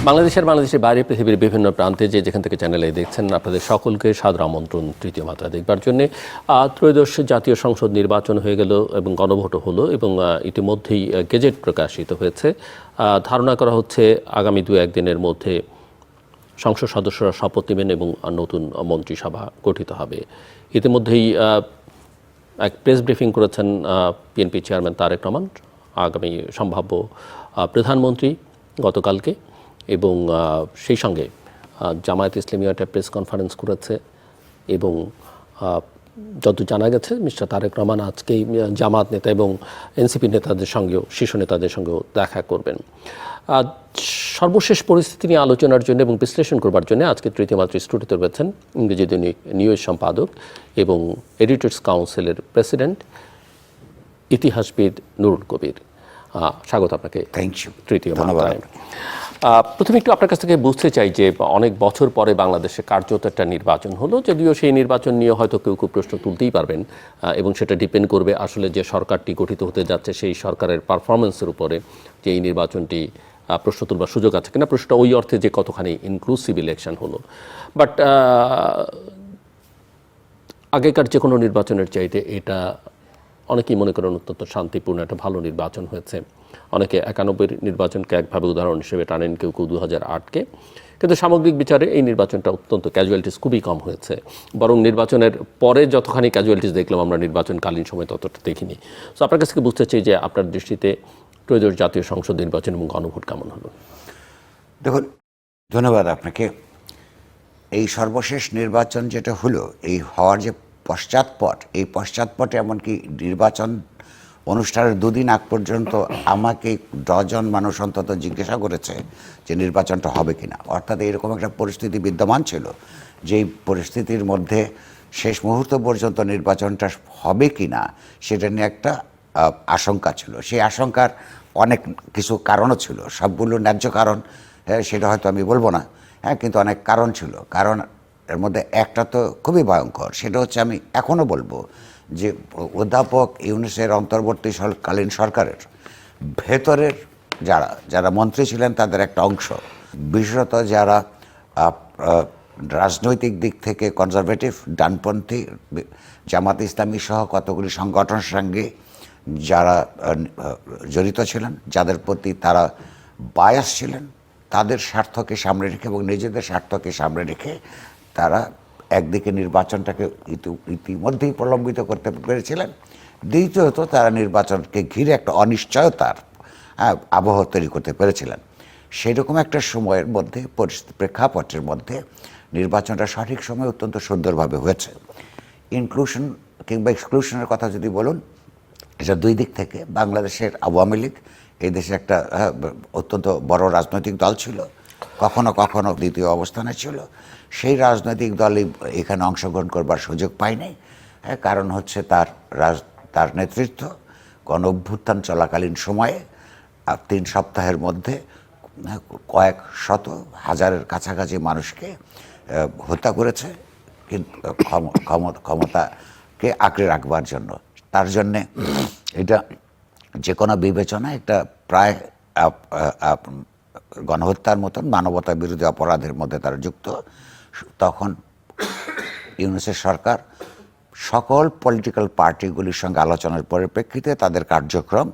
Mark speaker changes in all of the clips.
Speaker 1: বাংলাদেশের বাইরে পৃথিবীর বিভিন্ন প্রান্তে যেখান থেকে চ্যানেলে দেখছেন আপনাদের সকলকে সাদর আমন্ত্রণ তৃতীয় মাত্রা দেখবার জন্য। ত্রয়োদশ জাতীয় সংসদ নির্বাচন হয়ে গেল এবং গণভোটও হলো এবং ইতিমধ্যেই গেজেট প্রকাশিত হয়েছে। ধারণা করা হচ্ছে আগামী 2-1 দিনের মধ্যে সংসদ সদস্যরা শপথ নেবেন এবং নতুন মন্ত্রিসভা গঠিত হবে। ইতিমধ্যেই এক প্রেস ব্রিফিং করেছেন বিএনপি চেয়ারম্যান তারেক রহমান, আগামী সম্ভাব্য প্রধানমন্ত্রী গতকালকে, এবং সেই সঙ্গে জামায়াত ইসলামী একটা প্রেস কনফারেন্স করেছে এবং যত জানা গেছে মিস্টার তারেক রহমান আজকেই জামাত নেতা এবং এনসিপি নেতাদের সঙ্গেও শীর্ষ নেতাদের সঙ্গেও দেখা করবেন। সর্বশেষ পরিস্থিতি নিয়ে আলোচনার জন্য এবং বিশ্লেষণ করবার জন্য আজকে তৃতীয় মাত্রা স্টুডিওতে রয়েছেন ইংরেজি দৈনিক নিউজ সম্পাদক এবং এডিটর্স কাউন্সিলের প্রেসিডেন্ট ইতিহাসবিদ নুরুল কবির। স্বাগত আপনাকে।
Speaker 2: Thank you.
Speaker 1: তৃতীয় মাত্রায় প্রথমে একটু আপনার কাছ থেকে বুঝতে চাই যে অনেক বছর পরে বাংলাদেশে কার্যত একটা নির্বাচন হলো, যদিও সেই নির্বাচন নিয়ে হয়তো কেউ প্রশ্ন তুলতেই পারবেন এবং সেটা ডিপেন্ড করবে আসলে যে সরকারটি গঠিত হতে যাচ্ছে সেই সরকারের পারফরমেন্সের উপরে, যে এই নির্বাচনটি প্রশ্ন তুলবার সুযোগ আছে কিনা, প্রশ্নটা ওই অর্থে যে কতখানি ইনক্লুসিভ ইলেকশন হলো। বাট আগেকার যে কোনো নির্বাচনের চাইতে এটা অনেকেই মনে করেন অত্যন্ত শান্তিপূর্ণ একটা ভালো নির্বাচন হয়েছে। অনেকে 91 নির্বাচনকে একভাবে উদাহরণ হিসেবে টানেন, কেউ 2008-কে। কিন্তু সামগ্রিক বিচারে এই নির্বাচনটা অত্যন্ত ক্যাজুয়ালিটিস খুবই কম হয়েছে, বরং নির্বাচনের পরে যতখানি ক্যাজুয়ালিটিস দেখলাম আমরা নির্বাচনকালীন সময় ততটা দেখিনি। সো আপনার কাছ থেকে বুঝতে চাই যে আপনার দৃষ্টিতে ত্রয়োদশ জাতীয় সংসদ নির্বাচন এবং গণভোট কেমন হলো?
Speaker 2: দেখুন, ধন্যবাদ আপনাকে। এই সর্বশেষ নির্বাচন যেটা হলো, এই হওয়ার যে পশ্চাৎপট, এই পশ্চাৎপটে এমনকি নির্বাচন অনুষ্ঠানের 2 দিন আগ পর্যন্ত আমাকে ডজন মানুষ অন্তত জিজ্ঞাসা করেছে যে নির্বাচনটা হবে কিনা। অর্থাৎ এরকম একটা পরিস্থিতি বিদ্যমান ছিল, যেই পরিস্থিতির মধ্যে শেষ মুহূর্ত পর্যন্ত নির্বাচনটা হবে কিনা সেটা নিয়ে একটা আশঙ্কা ছিল। সেই আশঙ্কার অনেক কিছু কারণও ছিল, সবগুলো ন্যায্য কারণ সেটা হয়তো আমি বলবো না, কিন্তু অনেক কারণ ছিল। কারণ এর মধ্যে একটা তো খুবই ভয়ঙ্কর, সেটা হচ্ছে আমি এখনও বলবো যে অধ্যাপক ইউনূসের অন্তর্বর্তীকালীন সরকারের ভেতরের যারা মন্ত্রী ছিলেন তাদের একটা অংশ, বিশেষত যারা রাজনৈতিক দিক থেকে কনজারভেটিভ ডানপন্থী, জামাত ইসলামী সহ কতগুলি সংগঠনের সঙ্গে যারা জড়িত ছিলেন, যাদের প্রতি তারা বায়াস ছিলেন, তাদের স্বার্থকে সামনে রেখে এবং নিজেদের স্বার্থকে সামনে রেখে তারা একদিকে নির্বাচনটাকে ইতিমধ্যেই প্রলম্বিত করতে পেরেছিলেন, দ্বিতীয়ত তারা নির্বাচনকে ঘিরে একটা অনিশ্চয়তার আবহ তৈরি করতে পেরেছিলেন। সেরকম একটা সময়ের মধ্যে, প্রেক্ষাপটের মধ্যে নির্বাচনটা সঠিক সময়ে অত্যন্ত সুন্দরভাবে হয়েছে। ইনক্লুশন কিংবা এক্সক্লুশনের কথা যদি বলুন, এটা 2 দিক থেকে। বাংলাদেশের আওয়ামী লীগ এই দেশে একটা অত্যন্ত বড় রাজনৈতিক দল ছিল, কখনো কখনো দ্বিতীয় অবস্থানে ছিল। সেই রাজনৈতিক দলই এখানে অংশগ্রহণ করবার সুযোগ পায়নি। কারণ হচ্ছে তার নেতৃত্ব গণ অভ্যুত্থান চলাকালীন সময়ে 3 সপ্তাহের মধ্যে কয়েক শত হাজারের কাছাকাছি মানুষকে হত্যা করেছে, কিন্তু ক্ষমতাকে আঁকড়ে রাখবার জন্য। তার জন্যে এটা যে কোনো বিবেচনা একটা প্রায় গণহত্যার মতন মানবতা বিরোধী অপরাধের মধ্যে তারা যুক্ত। তখন ইউনূসের সরকার সকল পলিটিক্যাল পার্টিগুলির সঙ্গে আলোচনার পরিপ্রেক্ষিতে তাদের কার্যক্রম,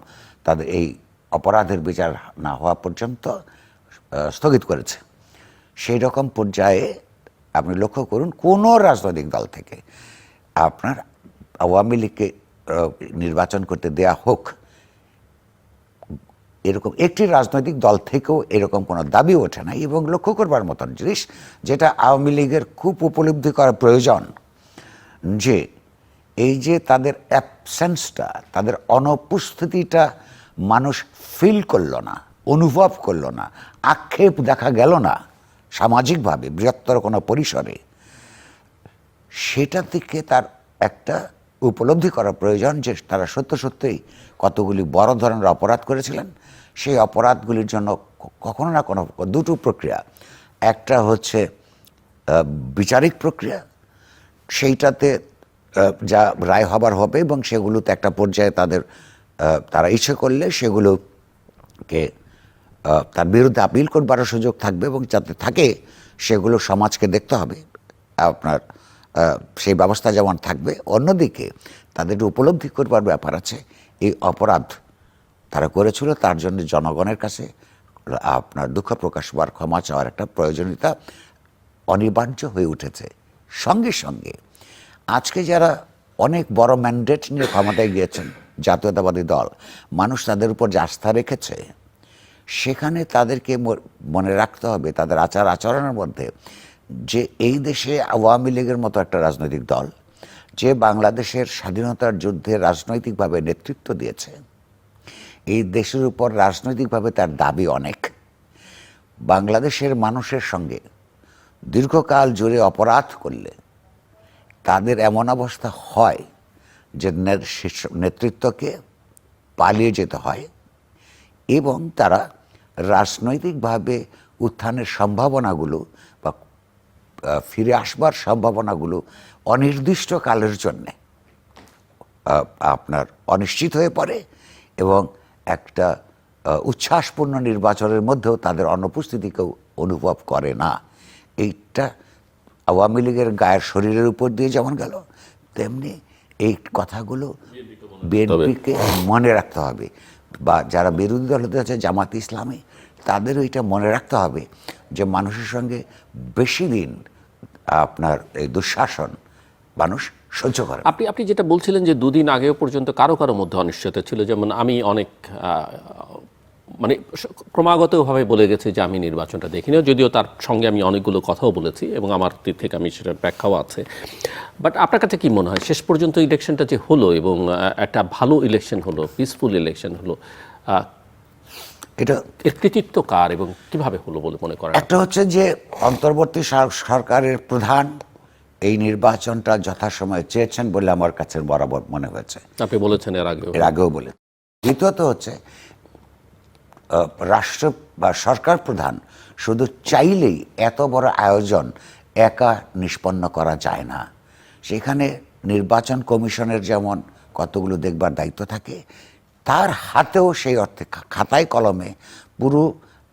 Speaker 2: তাদের এই অপরাধের বিচার না হওয়া পর্যন্ত স্থগিত করেছে। সেই রকম পর্যায়ে আপনি লক্ষ্য করুন, কোনো রাজনৈতিক দল থেকে আপনার আওয়ামী লীগকে নির্বাচন করতে দেয়া হোক, এরকম একটি রাজনৈতিক দল থেকেও এরকম কোনো দাবি ওঠে না। এবং লক্ষ্য করবার মতন জিনিস, যেটা আওয়ামী লীগের খুব উপলব্ধি করা প্রয়োজন, যে এই যে তাদের অ্যাবসেন্সটা, তাদের অনুপস্থিতিটা মানুষ ফিল করলো না, অনুভব করলো না, আক্ষেপ দেখা গেল না সামাজিকভাবে বৃহত্তর কোনো পরিসরে, সেটা থেকে তার একটা উপলব্ধি করা প্রয়োজন যে তারা সত্যই কতগুলি বড় ধরনের অপরাধ করেছিলেন। সেই অপরাধগুলির জন্য কখনো না কোনো 2টো প্রক্রিয়া, একটা হচ্ছে বিচারিক প্রক্রিয়া, সেইটাতে যা রায় হবার হবে এবং সেগুলোতে একটা পর্যায়ে তারা ইচ্ছে করলে সেগুলোকে তার বিরুদ্ধে আপিল করবারও সুযোগ থাকবে, এবং যাতে থাকে সেগুলো সমাজকে দেখতে হবে আপনার সেই ব্যবস্থা যেমন থাকবে। অন্যদিকে তাদের উপলব্ধি করবার ব্যাপার আছে, এই অপরাধ তারা করেছিল, তার জন্য জনগণের কাছে আপনার দুঃখ প্রকাশ হওয়ার, ক্ষমা চাওয়ার একটা প্রয়োজনীয়তা অনিবার্য হয়ে উঠেছে। সঙ্গে সঙ্গে আজকে যারা অনেক বড় ম্যান্ডেট নিয়ে ক্ষমতায় গিয়েছেন, জাতীয়তাবাদী দল, মানুষ তাদের উপর যে আস্থা রেখেছে, সেখানে তাদেরকে মনে রাখতে হবে তাদের আচার আচরণের মধ্যে যে এই দেশে আওয়ামী লীগের মতো একটা রাজনৈতিক দল, যে বাংলাদেশের স্বাধীনতার যুদ্ধে রাজনৈতিকভাবে নেতৃত্ব দিয়েছে, এই দেশের উপর রাজনৈতিকভাবে তার দাবি অনেক, বাংলাদেশের মানুষের সঙ্গে দীর্ঘকাল জুড়ে অপরাধ করলে তাদের এমন অবস্থা হয় যে নেতৃত্বকে পালিয়ে যেতে হয়, এবং তারা রাজনৈতিকভাবে উত্থানের সম্ভাবনাগুলো বা ফিরে আসবার সম্ভাবনাগুলো অনির্দিষ্টকালের জন্যে আপনার অনিশ্চিত হয়ে পড়ে, এবং একটা উচ্ছ্বাসপূর্ণ নির্বাচনের মধ্যেও তাদের অনুপস্থিতিকেও অনুভব করে না। এইটা আওয়ামী লীগের গায়ের শরীরের উপর দিয়ে যেমন গেল, তেমনি এই কথাগুলো বিএনপিকে মনে রাখতে হবে, বা যারা বিরোধী দল হতে আছে জামাত ইসলামী, তাদেরও এটা মনে রাখতে হবে যে মানুষের সঙ্গে বেশি দিন আপনার এই দুঃশাসন মানুষ সহ্য করে।
Speaker 1: আপনি যেটা বলছিলেন যে দুদিন আগেও পর্যন্ত কারো কারো মধ্যে অনিশ্চয়তা ছিল, যেমন আমি অনেক মানে ক্রমাগতভাবে বলে গেছে যে আমি নির্বাচনটা দেখিনি, যদিও তার সঙ্গে আমি অনেকগুলো কথাও বলেছি এবং আমার দিক থেকে আমি সেটার ব্যাখ্যাও আছে। বাট আপনার কাছে কি মনে হয় শেষ পর্যন্ত ইলেকশনটা যে হলো এবং একটা ভালো ইলেকশন হলো, পিসফুল ইলেকশন হলো,
Speaker 2: এটা
Speaker 1: এর কৃতিত্ব কার এবং কিভাবে হলো বলে মনে করেন?
Speaker 2: একটা হচ্ছে যে অন্তর্বর্তী সরকারের প্রধান এই নির্বাচনটা যথাসময়ে চেয়েছেন বলে আমার কাছে বরাবর মনে হয়েছে।
Speaker 1: আপনি বলেছেন এর আগেও
Speaker 2: বলে। দ্বিতীয়ত হচ্ছে রাষ্ট্র বা সরকার প্রধান শুধু চাইলেই এত বড় আয়োজন একা নিষ্পন্ন করা যায় না। সেখানে নির্বাচন কমিশনের যেমন কতগুলো দেখবার দায়িত্ব থাকে, তার হাতেও সেই অর্থে খাতায় কলমে পুরো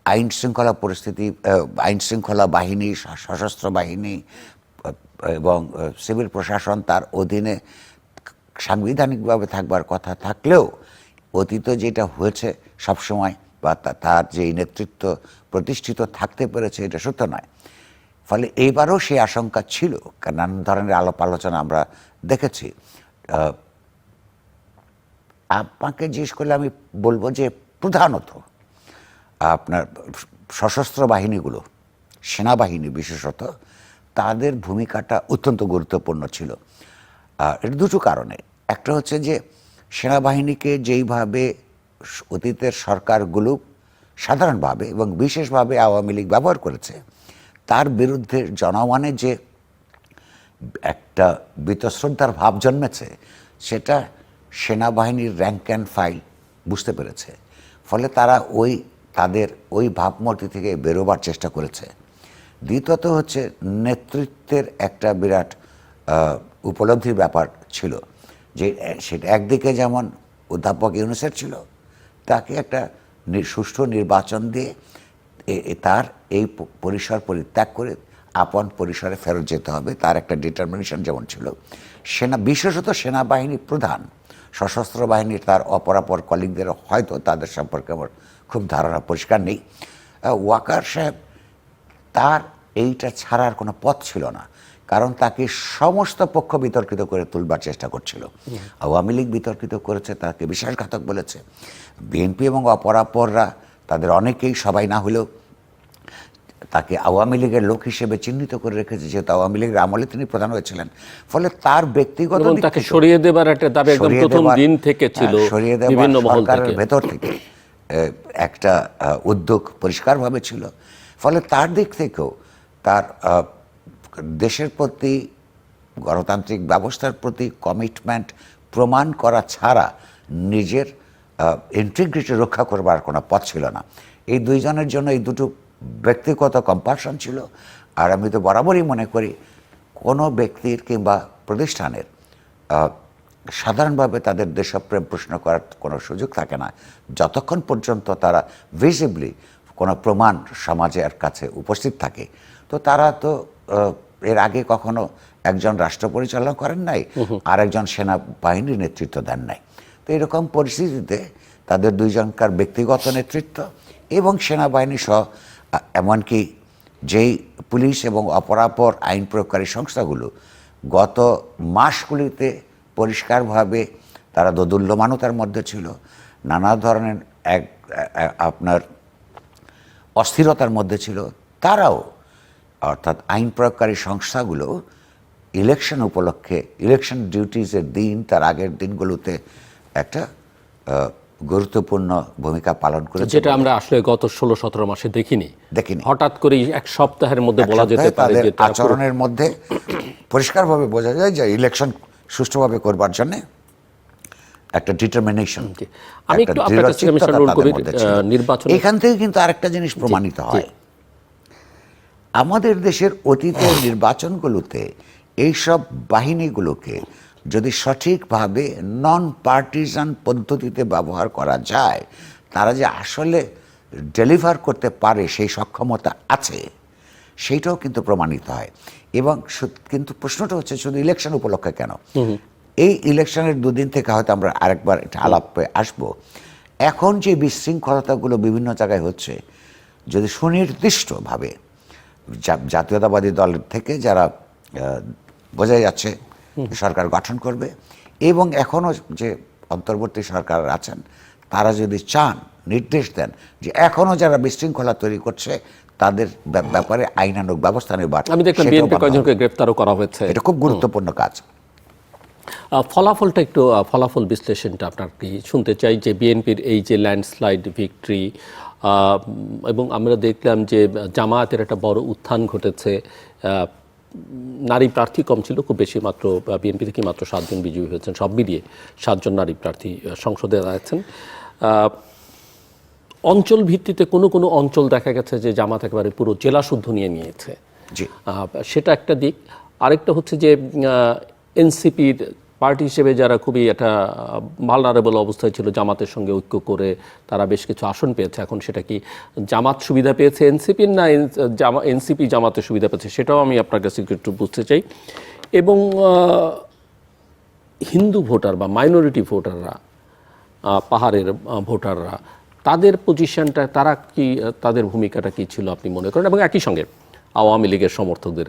Speaker 2: আইন শৃঙ্খলা পরিস্থিতি, আইন শৃঙ্খলা বাহিনী, সশস্ত্র বাহিনী এবং সিভিল প্রশাসন তার অধীনে সাংবিধানিকভাবে থাকবার কথা থাকলেও অতীতে যেটা হয়েছে সবসময় বা তার যে নেতৃত্ব প্রতিষ্ঠিত থাকতে পেরেছে এটা সত্য নয়। ফলে এইবারও সেই আশঙ্কা ছিল, কারণ নানান ধরনের আলাপ আলোচনা আমরা দেখেছি। আপনাকে জিজ্ঞেস করলে আমি বলবো যে প্রধানত আপনার সশস্ত্র বাহিনীগুলো, সেনাবাহিনী বিশেষত, তাদের ভূমিকাটা অত্যন্ত গুরুত্বপূর্ণ ছিল। এর দুটো কারণে। একটা হচ্ছে যে সেনাবাহিনীকে যেইভাবে অতীতের সরকারগুলো সাধারণভাবে এবং বিশেষভাবে আওয়ামী লীগ ব্যবহার করেছে, তার বিরুদ্ধে জনগণের যে একটা বীতশ্রদ্ধার ভাব জন্মেছে, সেটা সেনাবাহিনীর র্যাঙ্ক অ্যান্ড ফাইল বুঝতে পেরেছে। ফলে তারা তাদের ওই ভাবমূর্তি থেকে বেরোবার চেষ্টা করেছে। দ্বিতীয়ত হচ্ছে নেতৃত্বের একটা বিরাট উপলব্ধির ব্যাপার ছিল, যে সেটা একদিকে যেমন অধ্যাপক ইউনূসের ছিল, তাকে একটা সুষ্ঠু নির্বাচন দিয়ে তার এই পরিসর পরিত্যাগ করে আপন পরিসরে ফেরত যেতে হবে, তার একটা ডিটারমিনেশন যেমন ছিল। বিশেষত সেনাবাহিনী প্রধান, সশস্ত্র বাহিনীর তার অপরাপর কলিগদের হয়তো তাদের সম্পর্কে আমার খুব ধারণা পরিষ্কার নেই। ওয়াকার সাহেব, তার এইটা ছাড়ার কোনো পথ ছিল না, কারণ তাকে সমস্ত পক্ষ বিতর্কিত করে তুলবার চেষ্টা করছিল। আওয়ামী লীগ বিতর্কিত করেছে, তাকে বিশ্বাসঘাতক বলেছে। বিএনপি এবং অপরাপররা তাদের অনেকেই, সবাই না হলেও, তাকে আওয়ামী লীগের লোক হিসেবে চিহ্নিত করে রেখেছে, যেহেতু আওয়ামী লীগের আমলে তিনি প্রধান হয়েছিলেন। ফলে তার ব্যক্তিগত
Speaker 1: তাকে সরিয়ে দেবার একটা দাবি একদম প্রথম দিন থেকে ছিল, বিভিন্ন মহল থেকে,
Speaker 2: ভেতর থেকে একটা উদ্যোগ পরিষ্কারভাবে ছিল। ফলে তার দিক থেকেও তার দেশের প্রতি, গণতান্ত্রিক ব্যবস্থার প্রতি কমিটমেন্ট প্রমাণ করা ছাড়া নিজের ইন্টিগ্রিটি রক্ষা করবার কোনো পথ ছিল না। এই দুইজনের জন্য এই দুটো ব্যক্তিগত কম্পালশন ছিল। আর আমি তো বরাবরই মনে করি কোনো ব্যক্তির কিংবা প্রতিষ্ঠানের সাধারণভাবে তাদের দেশপ্রেম প্রশ্ন করার কোনো সুযোগ থাকে না যতক্ষণ পর্যন্ত তারা ভিজিবলি কোনো প্রমাণ সমাজের কাছে উপস্থিত থাকে, তো তারা তো এর আগে কখনো একজন রাষ্ট্র পরিচালনা করেন নাই, আর একজন সেনাবাহিনীর নেতৃত্ব দেন নাই। তো এরকম পরিস্থিতিতে তাদের দুইজনকার ব্যক্তিগত নেতৃত্ব এবং সেনাবাহিনী সহ এমনকি যেই পুলিশ এবং অপরাপর আইন প্রয়োগকারী সংস্থাগুলো গত মাসগুলিতে পরিষ্কারভাবে তারা দোদুল্যমানতার মধ্যে ছিল, নানা ধরনের আপনার অস্থিরতার মধ্যে ছিল, তারাও অর্থাৎ আইন প্রয়োগকারী সংস্থাগুলো ইলেকশন উপলক্ষে, ইলেকশন ডিউটিজের দিন, তার আগের দিনগুলোতে একটা গুরুত্বপূর্ণ ভূমিকা পালন করেছে,
Speaker 1: যেটা আমরা আসলে গত 16-17 মাসে দেখিনি। হঠাৎ করে এক সপ্তাহের মধ্যে বলা যেতে পারে যে
Speaker 2: আচরণের মধ্যে পরিষ্কারভাবে বোঝা যায় যে ইলেকশন সুষ্ঠুভাবে করবার জন্য একটা ডিটারমিনেশন,
Speaker 1: আমি একটু আপনার কাছে মিস্টার নুরুল কবির নির্বাচন,
Speaker 2: এখান থেকে কিন্তু আরেকটা জিনিস প্রমাণিত হয়, আমাদের দেশের অতীতের নির্বাচনগুলোতে এইসব বাহিনীগুলোকে যদি সঠিকভাবে নন পার্টিজান পদ্ধতিতে ব্যবহার করা যায়, তারা যে আসলে ডেলিভার করতে পারে সেই সক্ষমতা আছে, সেইটাও কিন্তু প্রমাণিত হয়। এবং কিন্তু প্রশ্নটা হচ্ছে শুধু ইলেকশন উপলক্ষে কেন, এই ইলেকশনের দুদিন থেকে হয়তো আমরা আরেকবার এটা আলাপে আসবো, এখন যে বিশৃঙ্খলতাগুলো বিভিন্ন জায়গায় হচ্ছে, যদি সুনির্দিষ্টভাবে জাতীয়তাবাদী দল থেকে যারা বোঝা যাচ্ছে সরকার গঠন করবে, এবং এখনও যে অন্তর্বর্তী সরকার আছেন তারা যদি চান, নির্দেশ দেন যে এখনও যারা বিশৃঙ্খলা তৈরি করছে তাদের ব্যাপারে আইনানুগ ব্যবস্থা নেবার,
Speaker 1: আমি দেখলাম বিএনপি কয়েকজনকে গ্রেফতারও করা হয়েছে,
Speaker 2: এটা খুব গুরুত্বপূর্ণ কাজ।
Speaker 1: ফলাফলটা একটু ফলাফল বিশ্লেষণটা আপনার কি শুনতে চাই, যে বিএনপির এই যে ল্যান্ডস্লাইড ভিক্টরি, এবং আমরা দেখলাম যে জামায়াতের একটা বড় উত্থান ঘটেছে, নারী প্রার্থী কম ছিল, খুব বেশি মাত্র বিএনপি থেকে মাত্র 7 জন বিজয়ী হয়েছেন, সব মিলিয়ে 7 জন নারী প্রার্থী সংসদে আছেন। অঞ্চল ভিত্তিতে কোনো অঞ্চল দেখা গেছে যে জামাত একেবারে পুরো জেলা শুদ্ধ নিয়ে নিয়েছে, সেটা একটা দিক। আরেকটা হচ্ছে যে এনসিপির পার্টি হিসেবে যারা খুবই একটা ভালনারেবল অবস্থায় ছিল, জামাতের সঙ্গে ঐক্য করে তারা বেশ কিছু আসন পেয়েছে। এখন সেটা কি জামাত সুবিধা পেয়েছে এনসিপির, না এনসিপি জামাতের সুবিধা পেয়েছে, সেটাও আমি আপনার কাছে একটু বুঝতে চাই। এবং হিন্দু ভোটার বা মাইনরিটি ভোটাররা, পাহাড়ের ভোটাররা, তাদের পজিশনটা, তারা কি, তাদের ভূমিকাটা কি ছিল আপনি মনে করেন? এবং একই সঙ্গে আওয়ামী লীগের সমর্থকদের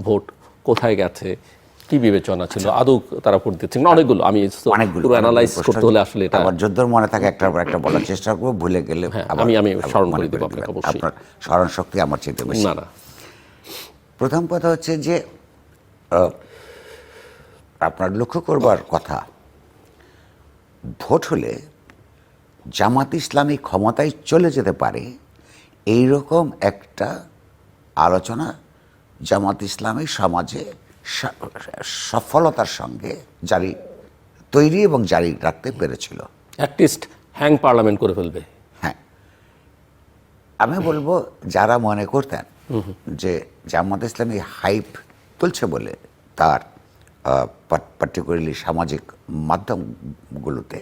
Speaker 1: ভোট কোথায় গেছে, কি বিবেচনা ছিল, আদৌ তারা ভোট দিচ্ছেন? অনেকগুলো, আমি পুরো অ্যানালাইজ করতে হলে আসলে এটা
Speaker 2: আমার যদ্দূর মনে থাকে একটার পর একটা বলার চেষ্টা করবো, ভুলে গেলে
Speaker 1: আমি স্মরণ করে দেবো আপনাকে, অবশ্যই।
Speaker 2: আপনার স্মরণ শক্তি আমার চেয়ে বেশি।
Speaker 1: না।
Speaker 2: প্রথম কথা হচ্ছে যে আপনার লক্ষ্য করবার কথা, ভোট হলে জামাত ইসলামী ক্ষমতায় চলে যেতে পারে এইরকম একটা আলোচনা জামাত ইসলামী সমাজে সফলতার সঙ্গে তৈরি এবং জারি রাখতে পেরেছিল।
Speaker 1: অ্যাটলিস্ট হ্যাং পার্লামেন্ট করে ফেলবে।
Speaker 2: হ্যাঁ, আমি বলবো যারা মনে করতেন যে জামাত ইসলামী হাইপ তুলছে বলে তার পার্টিকুলারলি সামাজিক মাধ্যমগুলোতে,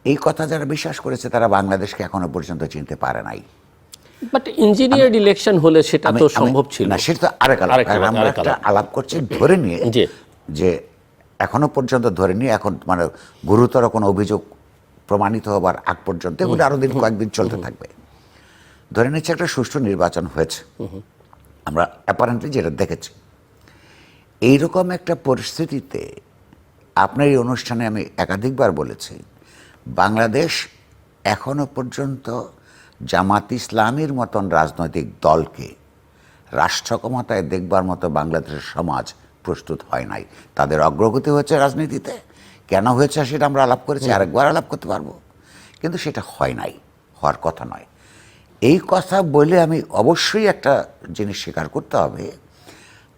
Speaker 2: এই কথা যারা বিশ্বাস করেছে তারা বাংলাদেশকে এখনো পর্যন্ত চিনতে পারে নাই।
Speaker 1: বাট ইঞ্জিনিয়ার্ড ইলেকশন হলে সেটা তো সম্ভব ছিল
Speaker 2: না, সেটা তো আমরা একটা আলাপ করছি ধরে নিয়ে, যে এখনো পর্যন্ত ধরে নিয়ে, এখন মানে গুরুতর কোনো অভিযোগ প্রমাণিত হবার আগ পর্যন্ত এগুলো আরো কয়েকদিন চলতে থাকবে। ধরে নিচ্ছে একটা সুষ্ঠু নির্বাচন হয়েছে, আমরা অ্যাপারেন্টলি যেটা দেখেছি। এইরকম একটা পরিস্থিতিতে আপনার এই অনুষ্ঠানে আমি একাধিকবার বলেছি, বাংলাদেশ এখনো পর্যন্ত জামাত ইসলামীর মতন রাজনৈতিক দলকে রাষ্ট্র ক্ষমতায় দেখবার মতো বাংলাদেশের সমাজ প্রস্তুত হয় নাই। তাদের অগ্রগতি হয়েছে রাজনীতিতে, কেন হয়েছে সেটা আমরা আলাপ করেছি, আরেকবার আলাপ করতে পারবো, কিন্তু সেটা হয় নাই, হওয়ার কথা নয়। এই কথা বলে আমি অবশ্যই একটা জিনিস স্বীকার করতে হবে,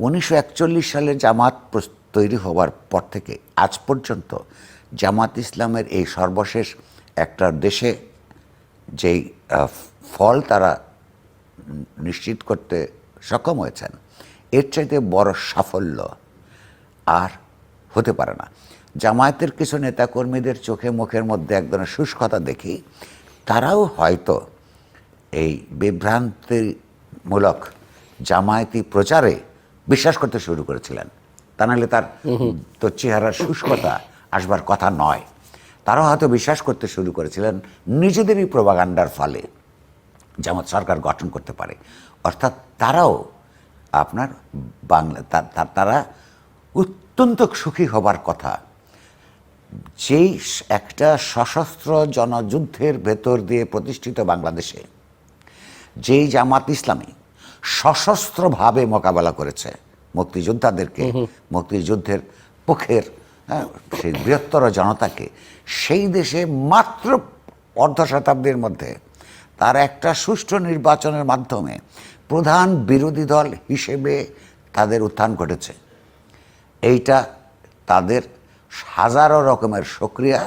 Speaker 2: 1941 সালে জামাত তৈরি হওয়ার পর থেকে আজ পর্যন্ত জামাত ইসলামের এই সর্বশেষ একটা দেশে যেই ফল তারা নিশ্চিত করতে সক্ষম হয়েছেন, এর চাইতে বড় সাফল্য আর হতে পারে না। জামায়াতের কিছু নেতাকর্মীদের চোখে মুখের মধ্যে এক ধরনের শুষ্কতা দেখি, তারাও হয়তো এই বিভ্রান্তিমূলক জামায়াতি প্রচারে বিশ্বাস করতে শুরু করেছিলেন। তা নাহলে তার তো চেহারার শুষ্কতা আসবার কথা নয়। তারাও হয়তো বিশ্বাস করতে শুরু করেছিলেন নিজেদেরই প্রোপাগান্ডার ফলে জামাত সরকার গঠন করতে পারে। অর্থাৎ তারাও আপনার তারা অত্যন্ত সুখী হবার কথা যেই একটা সশস্ত্র জনযুদ্ধের ভেতর দিয়ে প্রতিষ্ঠিত বাংলাদেশে যেই জামাত ইসলামী সশস্ত্রভাবে মোকাবেলা করেছে মুক্তিযোদ্ধাদেরকে, মুক্তিযুদ্ধের পক্ষের সেই বৃহত্তর জনতাকে, সেই দেশে মাত্র অর্ধ শতাব্দীর মধ্যে তার একটা সুষ্ঠু নির্বাচনের মাধ্যমে প্রধান বিরোধী দল হিসেবে তাদের উত্থান ঘটেছে। এইটা তাদের হাজারো রকমের সক্রিয়া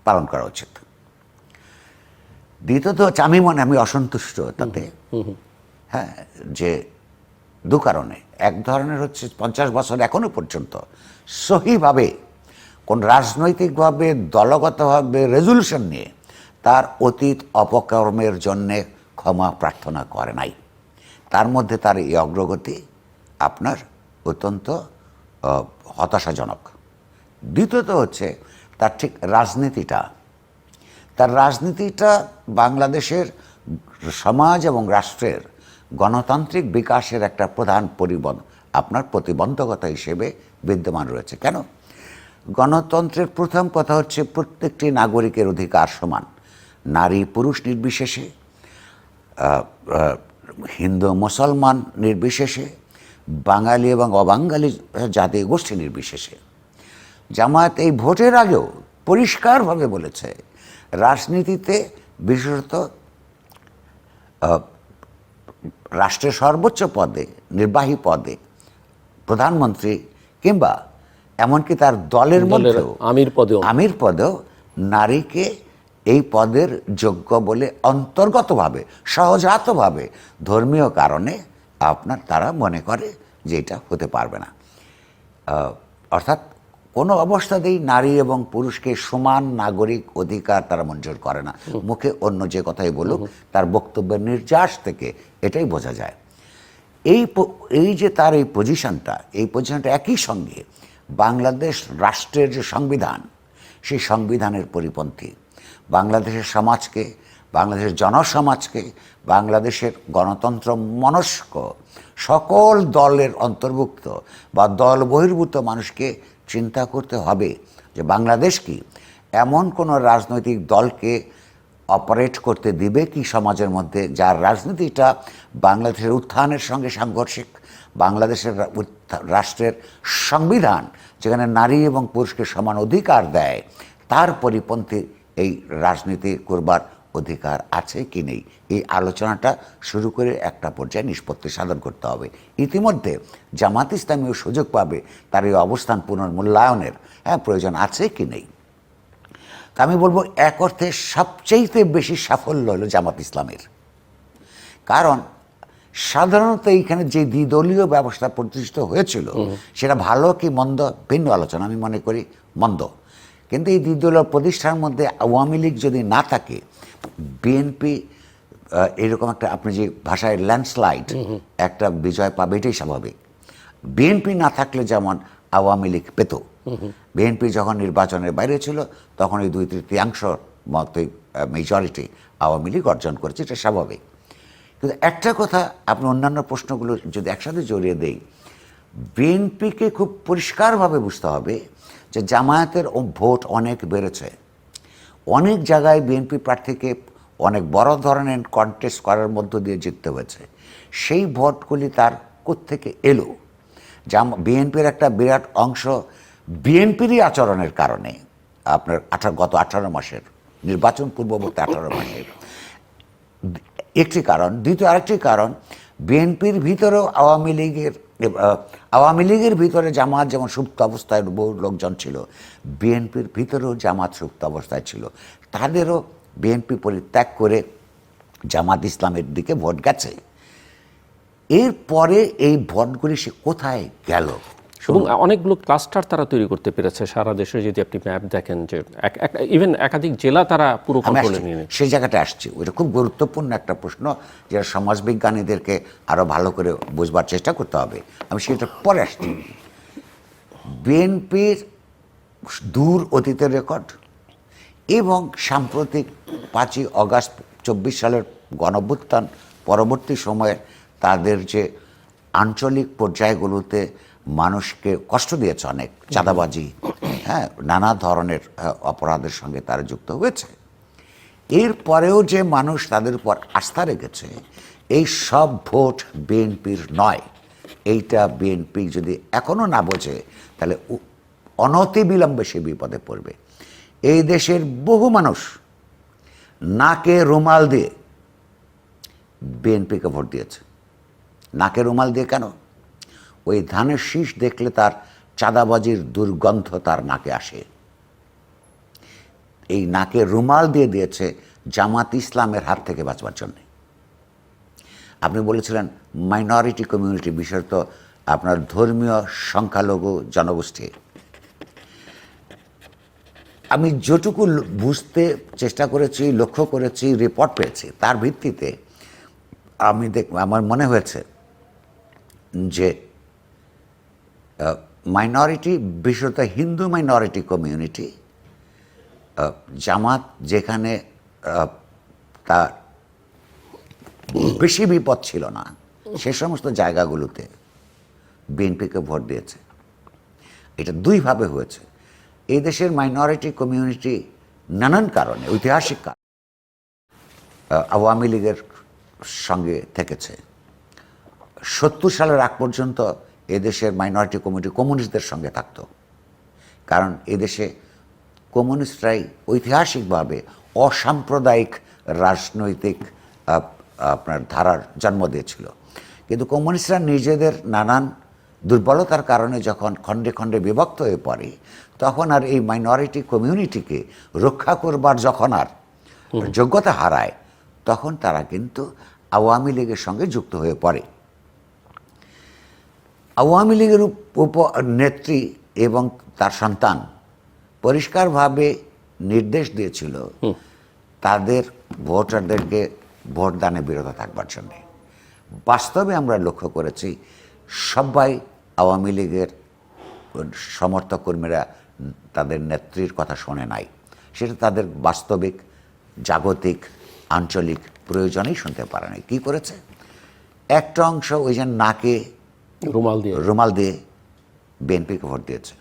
Speaker 2: পালন করা উচিত। দ্বিতীয়ত হচ্ছে আমি অসন্তুষ্ট তাতে, হ্যাঁ, যে দু কারণে। এক ধরনের হচ্ছে 50 বছর এখনো পর্যন্ত সহিভাবে কোন রাজনৈতিকভাবে দলগতভাবে রেজলিউশন নিয়ে তার অতীত অপকর্মের জন্যে ক্ষমা প্রার্থনা করে নাই। তার মধ্যে তার এই অগ্রগতি আপনার অত্যন্ত হতাশাজনক। দ্বিতীয়ত হচ্ছে তার ঠিক তার রাজনীতিটা বাংলাদেশের সমাজ এবং রাষ্ট্রের গণতান্ত্রিক বিকাশের একটা প্রধান প্রতিবন্ধকতা হিসেবে বিদ্যমান রয়েছে। কেন? গণতন্ত্রের প্রথম কথা হচ্ছে প্রত্যেকটি নাগরিকের অধিকার সমান, নারী পুরুষ নির্বিশেষে, হিন্দু মুসলমান নির্বিশেষে, বাঙালি এবং অবাঙালি জাতি গোষ্ঠী নির্বিশেষে। জামায়াত এই ভোটের আগেও পরিষ্কারভাবে বলেছে রাজনীতিতে, বিশেষত রাষ্ট্রের সর্বোচ্চ পদে, নির্বাহী পদে, প্রধানমন্ত্রী কিংবা এমনকি তার দলের মধ্যেও আমির পদেও নারীকে এই পদের যোগ্য বলে অন্তর্গতভাবে, সহজাতভাবে ধর্মীয় কারণে তারা মনে করে যে এটা হতে পারবে না। অর্থাৎ কোনো অবস্থাতেই নারী এবং পুরুষকে সমান নাগরিক অধিকার তারা মঞ্জুর করে না। মুখে অন্য যে কথাই বলুক, তার বক্তব্যের নির্যাস থেকে এটাই বোঝা যায়। এই যে তার এই পজিশনটা একই সঙ্গে বাংলাদেশ রাষ্ট্রের যে সংবিধান, সেই সংবিধানের পরিপন্থী। বাংলাদেশের সমাজকে, বাংলাদেশের জনসমাজকে, বাংলাদেশের গণতন্ত্র মনস্ক সকল দলের অন্তর্ভুক্ত বা দল বহির্ভূত মানুষকে চিন্তা করতে হবে যে বাংলাদেশ কি এমন কোনো রাজনৈতিক দলকে অপারেট করতে দিবে কি সমাজের মধ্যে, যার রাজনীতিটা বাংলাদেশের উত্থানের সঙ্গে সাংঘর্ষিক। বাংলাদেশের রাষ্ট্রের সংবিধান যেখানে নারী এবং পুরুষকে সমান অধিকার দেয়, তার পরিপন্থী এই রাজনীতি করবার অধিকার আছে কি নেই, এই আলোচনাটা শুরু করে একটা পর্যায়ে নিষ্পত্তি সাধন করতে হবে। ইতিমধ্যে জামাত ইসলামীও সুযোগ পাবে তার এই অবস্থান পুনর্মূল্যায়নের প্রয়োজন আছে কি নেই। তা আমি বলবো এক অর্থে সবচেয়ে বেশি সাফল্য হলো জামাত ইসলামের। কারণ সাধারণত এইখানে যে দ্বিদলীয় ব্যবস্থা প্রতিষ্ঠিত হয়েছিল সেটা ভালো কি মন্দ ভিন্ন আলোচনা, আমি মনে করি মন্দ। কিন্তু এই দ্বিদলীয় প্রতিষ্ঠানের মধ্যে আওয়ামী লীগ যদি না থাকে, বিএনপি এরকম একটা, আপনি যে ভাষায় ল্যান্ডস্লাইড একটা বিজয় পাবে, এটাই স্বাভাবিক। বিএনপি না থাকলে যেমন আওয়ামী লীগ পেত, বিএনপি যখন নির্বাচনের বাইরে ছিল তখন এই 2/3 মতোই মেজরিটি আওয়ামী লীগ অর্জন করেছে, এটা স্বাভাবিক। কিন্তু একটা কথা, আপনি অন্যান্য প্রশ্নগুলো যদি একসাথে জড়িয়ে দেই, বিএনপিকে খুব পরিষ্কারভাবে বুঝতে হবে যে জামায়াতের ভোট অনেক বেড়েছে, অনেক জায়গায় বিএনপি প্রার্থীকে অনেক বড় ধরনের কন্টেস্ট করার মধ্য দিয়ে জিততে হয়েছে। সেই ভোটগুলি তার কোত্থেকে এলো? বিএনপির একটা বিরাট অংশ বিএনপিরই আচরণের কারণে, আপনার গত 18 মাসের নির্বাচন পূর্ববর্তী 18 মাসের একটি কারণ। দ্বিতীয় আরেকটি কারণ, বিএনপির ভিতরেও আওয়ামী লীগের ভিতরে জামাত যেমন সুপ্ত অবস্থায় বহু লোকজন ছিল, বিএনপির ভিতরেও জামাত সুপ্ত অবস্থায় ছিল। তাদেরও বিএনপি পরিত্যাগ করে জামাত ইসলামের দিকে ভোট গেছে। এরপরে এই ভোটগুলি সে কোথায় গেল
Speaker 1: এবং অনেকগুলো ক্লাস্টার তারা তৈরি করতে পেরেছে সারা দেশে। যদি আপনি ম্যাপ দেখেন যে ইভেন একাধিক জেলা তারা পুরো
Speaker 2: আমি
Speaker 1: কন্ট্রোলে
Speaker 2: আসছি,
Speaker 1: নিয়ে নিচ্ছে।
Speaker 2: সেই জায়গাটা আসছি। ওইটা খুব গুরুত্বপূর্ণ একটা প্রশ্ন, যেটা সমাজবিজ্ঞানীদেরকে আরো ভালো করে বুঝবার চেষ্টা করতে হবে। আমি সেটা পরে আসছি। বিএনপির দূর অতীতের রেকর্ড এবং সাম্প্রতিক 5ই অগাস্ট 24 সালের গণঅভ্যুত্থান পরবর্তী সময়ে তাদের যে আঞ্চলিক পর্যায়গুলোতে মানুষকে কষ্ট দিয়েছে, অনেক চাঁদাবাজি, হ্যাঁ, নানা ধরনের অপরাধের সঙ্গে তারা যুক্ত হয়েছে। এরপরেও যে মানুষ তাদের উপর আস্থা রেখেছে, এই সব ভোট বিএনপির নয়। এইটা বিএনপি যদি এখনো না বোঝে, তাহলে অনতিবিলম্বে সে বিপদে পড়বে। এই দেশের বহু মানুষ নাকে রুমাল দিয়ে বিএনপিকে ভোট দিয়েছে। নাকে রুমাল দিয়ে কেন? ওই ধানের শীষ দেখলে তার চাঁদাবাজির দুর্গন্ধ তার নাকে আসে। এই নাকে রুমাল দিয়ে দিয়েছে জামাত ইসলামের হাত থেকে বাঁচবার জন্য। আপনি বলেছিলেন মাইনরিটি কমিউনিটি, বিশেষত আপনার ধর্মীয় সংখ্যালঘু জনগোষ্ঠী। আমি যেটুকু বুঝতে চেষ্টা করেছি, লক্ষ্য করেছি, রিপোর্ট পেয়েছি, তার ভিত্তিতে আমার মনে হয়েছে যে মাইনরিটি, বিশেষত হিন্দু মাইনরিটি কমিউনিটি, জামাত যেখানে তার বেশি বিপদ ছিল না, সে সমস্ত জায়গাগুলোতে বিএনপিকে ভোট দিয়েছে। এটা দুইভাবে হয়েছে। এই দেশের মাইনরিটি কমিউনিটি নানান কারণে, ঐতিহাসিক কারণ, আওয়ামী লীগের সঙ্গে থেকেছে। 70 সালের আগ পর্যন্ত এদেশের মাইনরিটি কমিউনিটি কমিউনিস্টদের সঙ্গে থাকতো, কারণ এদেশে কমিউনিস্টরাই ঐতিহাসিকভাবে অসাম্প্রদায়িক রাজনৈতিক আপনার ধারার জন্ম দিয়েছিল। কিন্তু কমিউনিস্টরা নিজেদের নানান দুর্বলতার কারণে যখন খণ্ডে খণ্ডে বিভক্ত হয়ে পড়ে, তখন আর এই মাইনরিটি কমিউনিটিকে রক্ষা করবার যখন আর যোগ্যতা হারায়, তখন তারা কিন্তু আওয়ামী লীগের সঙ্গে যুক্ত হয়ে পড়ে। আওয়ামী লীগের নেত্রী এবং তার সন্তান পরিষ্কারভাবে নির্দেশ দিয়েছিল তাদের ভোটারদেরকে ভোটদানে বিরত থাকবার জন্য। বাস্তবে আমরা লক্ষ্য করেছি সবাই আওয়ামী লীগের সমর্থক কর্মীরা তাদের নেত্রীর কথা শোনে নাই। সেটা তাদের বাস্তবিক জাগতিক আঞ্চলিক প্রয়োজনেই শুনতে পারে নাই। কী করেছে? একটা অংশ ওই যে নাকে রুমাল দিয়ে বিএনপিকে ভোট দিয়েছে।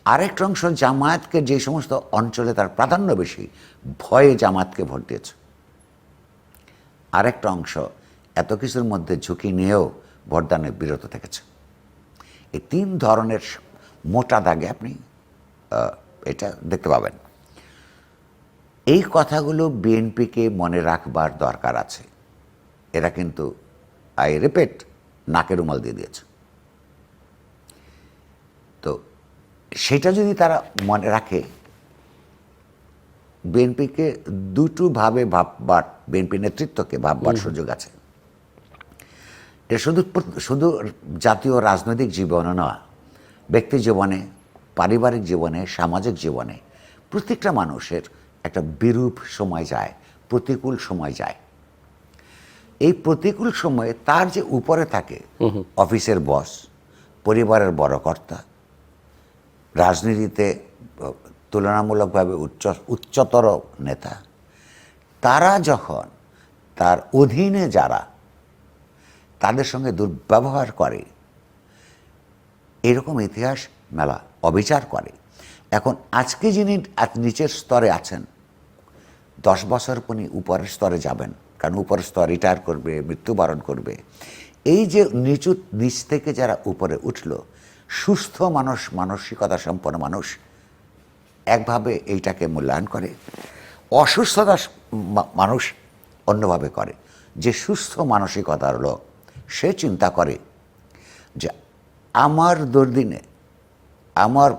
Speaker 2: আরেকটা অংশ জামায়াতকে, যে সমস্ত অঞ্চলে তার প্রাধান্য বেশি, ভয়ে জামায়াতকে ভোট দিয়েছে। আরেকটা অংশ এত কিছুর মধ্যে ঝুঁকি নিয়েও ভোটদানে বিরত থেকেছে। এই 3 ধরনের মোটা দাগে আপনি এটা দেখতে পাবেন। এই কথাগুলো বিএনপিকে মনে রাখবার দরকার আছে। এরা কিন্তু, আই রিপিট, নাকে রুমাল দিয়ে দিয়েছে। তো সেটা যদি তারা মনে রাখে, বিএনপিকে দুটোভাবে ভাববার, বিএনপি নেতৃত্বকে ভাববার সুযোগ আছে। এটা শুধু জাতীয় রাজনৈতিক জীবনে নয়, ব্যক্তি জীবনে, পারিবারিক জীবনে, সামাজিক জীবনে প্রত্যেকটা মানুষের একটা বিরূপ সময় যায়, প্রতিকূল সময় যায়। এই প্রতিকূল সময়ে তার যে উপরে থাকে অফিসের বস, পরিবারের বড় কর্তা, রাজনীতিতে তুলনামূলকভাবে উচ্চতর নেতা, তারা যখন তার অধীনে যারা তাদের সঙ্গে দুর্ব্যবহার করে, এরকম ইতিহাস মেলা অবিচার করে। এখন আজকে যিনি নিচের স্তরে আছেন, 10 বছর পরে উপরের স্তরে যাবেন, কারণ উপরের স্তর রিটায়ার করবে, মৃত্যুবরণ করবে। এই যে নিচ থেকে যারা উপরে উঠল, সুস্থ মানুষ, মানসিকতা সম্পন্ন মানুষ একভাবে এইটাকে মূল্যায়ন করে, অসুস্থতা মানুষ অন্যভাবে করে। যে সুস্থ মানসিকতার লোক, সে চিন্তা করে যে আমার দুর্দিনে আমার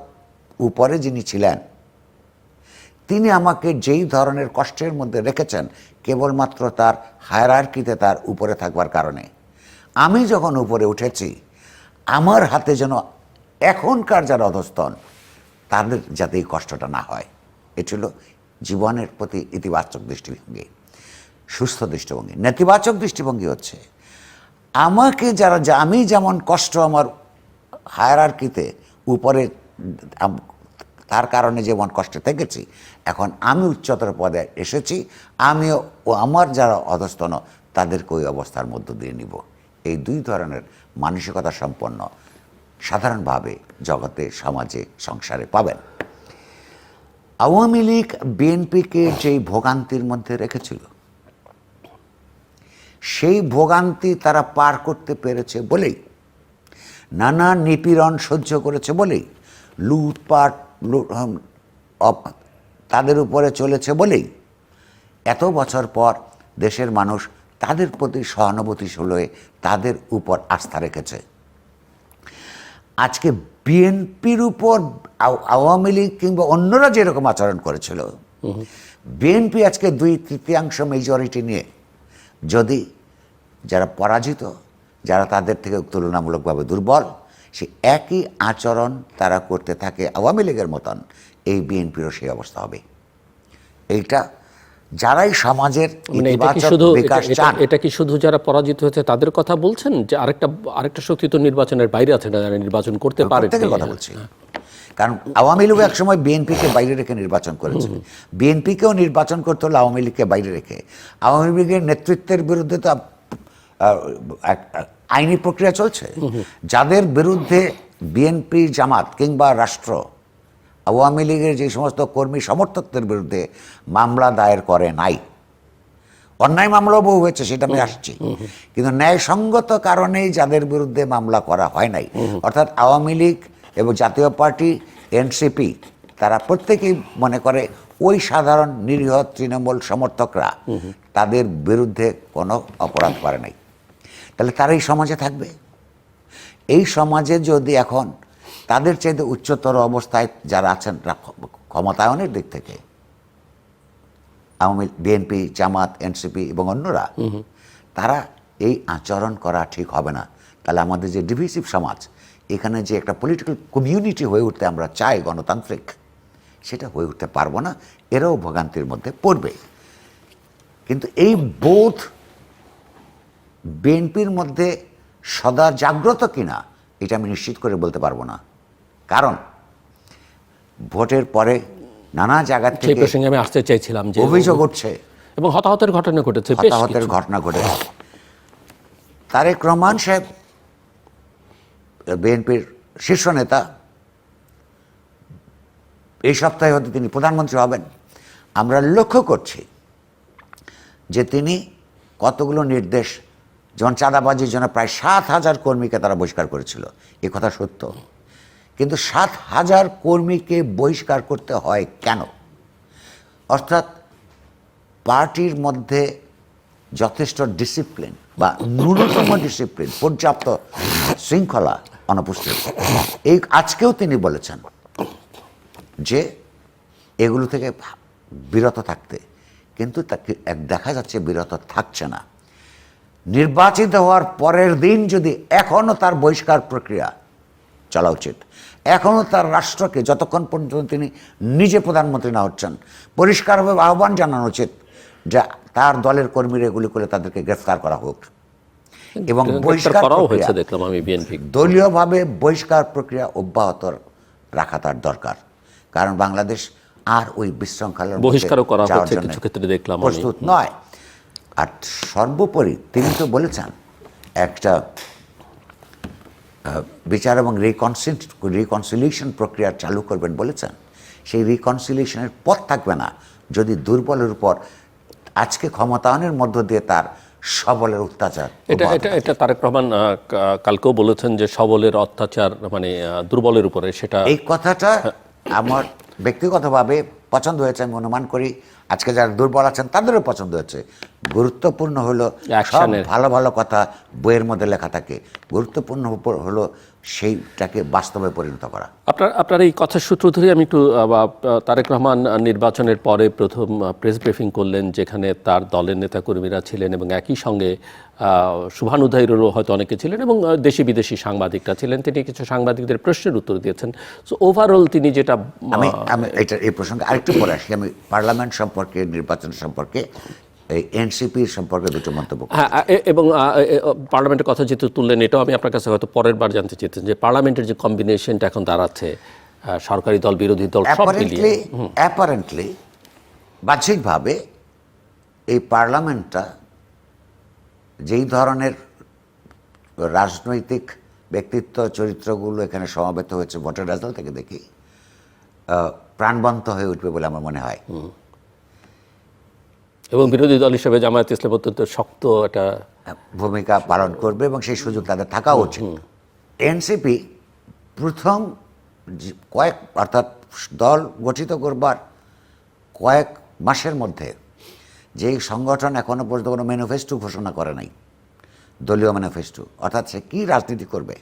Speaker 2: উপরে যিনি ছিলেন, তিনি আমাকে যেই ধরনের কষ্টের মধ্যে রেখেছেন, কেবলমাত্র তার হায়ারার্কিতে, তার উপরে থাকবার কারণে, আমি যখন উপরে উঠেছি, আমার হাতে যেন এখনকার যারা অধস্তন তাদের যাতে এই কষ্টটা না হয়। এটি হলো জীবনের প্রতি ইতিবাচক দৃষ্টিভঙ্গি, সুস্থ দৃষ্টিভঙ্গি। নেতিবাচক দৃষ্টিভঙ্গি হচ্ছে আমাকে আমি যেমন কষ্ট আমার হায়ারার্কিতে উপরে তার কারণে যেমন কষ্টে থেকেছি, এখন আমি উচ্চতর পদে এসেছি, আমিও ও আমার যারা অধস্তন তাদেরকে ওই অবস্থার মধ্য দিয়ে নিব। এই দুই ধরনের মানসিকতা সম্পন্ন সাধারণভাবে জগতে, সমাজে, সংসারে পাবেন। আওয়ামী লীগ বিএনপিকে যেই ভোগান্তির মধ্যে রেখেছিল, সেই ভোগান্তি তারা পার করতে পেরেছে বলেই, নানা নিপীড়ন সহ্য করেছে বলেই, লুটপাট তাদের উপরে চলেছে বলেই এত বছর পর দেশের মানুষ তাদের প্রতি সহানুভূতিশীল হয়ে তাদের উপর আস্থা রেখেছে। আজকে বিএনপির উপর আওয়ামী লীগ কিংবা অন্যরা যেরকম আচরণ করেছিল, বিএনপি আজকে 2/3 মেজরিটি নিয়ে যদি যারা পরাজিত, যারা তাদের থেকে তুলনামূলকভাবে দুর্বল, সে একই আচরণ তারা করতে থাকে আওয়ামী লীগের মতন, এই বিএনপিরও সেই অবস্থা হবে। এইটা যারাই সমাজের বিকাশ চান।
Speaker 1: এটা কি শুধু যারা পরাজিত হয়েছে তাদের কথা বলছেন, যে আরেকটা শক্তি তো নির্বাচনের বাইরে আছে না, যারা নির্বাচন করতে পারে?
Speaker 2: কথা বলছি, কারণ আওয়ামী লীগ একসময় বিএনপিকে বাইরে রেখে নির্বাচন করেছে। বিএনপিকেও নির্বাচন করতে হলো আওয়ামী লীগকে বাইরে রেখে। আওয়ামী লীগের নেতৃত্বের বিরুদ্ধে তো আইনি প্রক্রিয়া চলছে। যাদের বিরুদ্ধে বিএনপি, জামাত কিংবা রাষ্ট্র আওয়ামী লীগের যে সমস্ত কর্মী সমর্থকদের বিরুদ্ধে মামলা দায়ের করে নাই, অন্যায় মামলাও বহু হয়েছে, সেটা আমি আসছি, কিন্তু ন্যায়সঙ্গত কারণেই যাদের বিরুদ্ধে মামলা করা হয় নাই, অর্থাৎ আওয়ামী লীগ এবং জাতীয় পার্টি, এনসিপি, তারা প্রত্যেকেই মনে করে ওই সাধারণ নিরীহ তৃণমূল সমর্থকরা তাদের বিরুদ্ধে কোনো অপরাধ করে নাই। তাহলে তারা এই সমাজে থাকবে। এই সমাজে যদি এখন তাদের চাইতে উচ্চতর অবস্থায় যারা আছেন ক্ষমতায়নের দিক থেকে, আওয়ামী, বিএনপি, জামাত, এনসিপি এবং অন্যরা, তারা এই আচরণ করা ঠিক হবে না। তাহলে আমাদের যে ডিভিসিভ সমাজ, এখানে যে একটা পলিটিক্যাল কমিউনিটি হয়ে উঠতে আমরা চাই, গণতান্ত্রিক, সেটা হয়ে উঠতে পারবো না। এরাও ভোগান্তির মধ্যে পড়বে। কিন্তু এই বোধ বিএনপির মধ্যে সদা জাগ্রত কিনা এটা আমি নিশ্চিত করে বলতে পারবো না, কারণ ভোটের পরে নানা জায়গা থেকে
Speaker 1: সেই প্রসঙ্গে আমি আসতে চাইছিলাম যে
Speaker 2: অভিযোগ উঠছে
Speaker 1: এবং হতাহতের ঘটনা ঘটেছে,
Speaker 2: হতাহতের ঘটনা ঘটেছে। তারেক রহমান সাহেব বিএনপির শীর্ষ নেতা, এই সপ্তাহে হয়তো তিনি প্রধানমন্ত্রী হবেন। আমরা লক্ষ্য করছি যে তিনি কতগুলো নির্দেশ, যেমন চাঁদাবাজির জন্য প্রায় 7,000 কর্মীকে তারা বহিষ্কার করেছিল, এ কথা সত্য, কিন্তু 7,000 কর্মীকে বহিষ্কার করতে হয় কেন? অর্থাৎ পার্টির মধ্যে যথেষ্ট ডিসিপ্লিন বা ন্যূনতম ডিসিপ্লিন, পর্যাপ্ত শৃঙ্খলা অনুপস্থিত। এই আজকেও তিনি বলেছেন যে এগুলো থেকে বিরত থাকতে, কিন্তু তাকে দেখা যাচ্ছে বিরত থাকছে না। নির্বাচিত হওয়ার পরের দিন যদি এখনও তার বহিষ্কার প্রক্রিয়া চলা উচিত, এখনও তার রাষ্ট্রকে, যতক্ষণ পর্যন্ত তিনি নিজে প্রধানমন্ত্রী না হচ্ছেন, পরিষ্কারভাবে আহ্বান জানানো উচিত যে তার দলের কর্মীরা এগুলি করে তাদেরকে গ্রেফতার করা হোক এবং বহিষ্কার
Speaker 1: হয়েছে দেখলাম আমি বিএনপি
Speaker 2: দলীয়ভাবে বহিষ্কার প্রক্রিয়া অব্যাহত রাখা তার দরকার। কারণ বাংলাদেশ আর ওই বিশৃঙ্খলার
Speaker 1: বহিষ্কারও করা হচ্ছে কিছু ক্ষেত্রে দেখলাম
Speaker 2: প্রস্তুত নয়। আর সর্বোপরি তিনি তো বলেছেন একটা বিচার এবং রিকনসিলিয়েশন প্রক্রিয়া চালু করবেন বলেছেন। সেই রিকনসিলিয়েশনের পথ থাকবে না যদি দুর্বলের উপর আজকে ক্ষমতায়নের মধ্য দিয়ে তার সবলের অত্যাচার।
Speaker 1: এটা তারেক রহমান কালকেও বলেছেন যে সবলের অত্যাচার মানে দুর্বলের উপরে, সেটা
Speaker 2: এই কথাটা আমার ব্যক্তিগতভাবে পছন্দ হয়েছে। আমি অনুমান করি আজকে যারা দুর্বল আছেন তাদেরও পছন্দ হচ্ছে। গুরুত্বপূর্ণ হলো সব
Speaker 1: অ্যাকশনের।
Speaker 2: ভালো ভালো কথা বইয়ের মধ্যে লেখা থাকে, গুরুত্বপূর্ণ হলো সেইটাকে বাস্তবে পরিণত করা।
Speaker 1: আপনার এই কথার সূত্র ধরে আমি একটু তারেক রহমান নির্বাচনের পরে প্রথম প্রেস ব্রিফিং করলেন, যেখানে তার দলের নেতাকর্মীরা ছিলেন এবং একই সঙ্গে শুভানুধ্যায়ীরও হয়তো অনেকে ছিলেন এবং দেশি বিদেশি সাংবাদিকরা ছিলেন। তিনি কিছু সাংবাদিকদের প্রশ্নের উত্তর দিয়েছেন। সো ওভারঅল তিনি যেটা
Speaker 2: আমি এই প্রসঙ্গে আরেকটু পরে আসি। আমি পার্লামেন্ট সম্পর্কে, নির্বাচন সম্পর্কে, এই এনসিপির সম্পর্কে দুটো মন্তব্য করতে
Speaker 1: হ্যাঁ, এবং পার্লামেন্টের কথা যেহেতু তুললেন, এটাও আমি আপনার কাছে হয়তো পরের বার জানতে চেয়েছেন যে পার্লামেন্টের যে কম্বিনেশনটা এখন দাঁড়াচ্ছে, সরকারি দল বিরোধী দল সব মিলিয়ে।
Speaker 2: অ্যাপারেন্টলি বাহ্যিকভাবে এই পার্লামেন্টটা যেই ধরনের রাজনৈতিক ব্যক্তিত্ব চরিত্রগুলো এখানে সমাবেত হয়েছে ভোটের রেজাল্ট থেকে দেখি প্রাণবন্ত হয়ে উঠবে বলে আমার মনে হয়।
Speaker 1: এবং বিরোধী দল হিসেবে জামায়াত ইসলাম অত্যন্ত শক্ত একটা
Speaker 2: ভূমিকা পালন করবে এবং সেই সুযোগ তাদের থাকা উচিত। এনসিপি প্রথম কয়েক, অর্থাৎ দল গঠিত করবার কয়েক মাসের মধ্যে, যেই সংগঠন এখনো পর্যন্ত কোনো ম্যানিফেস্টো ঘোষণা করে নাই, দলীয় ম্যানিফেস্টো, অর্থাৎ সে কী রাজনীতি করবে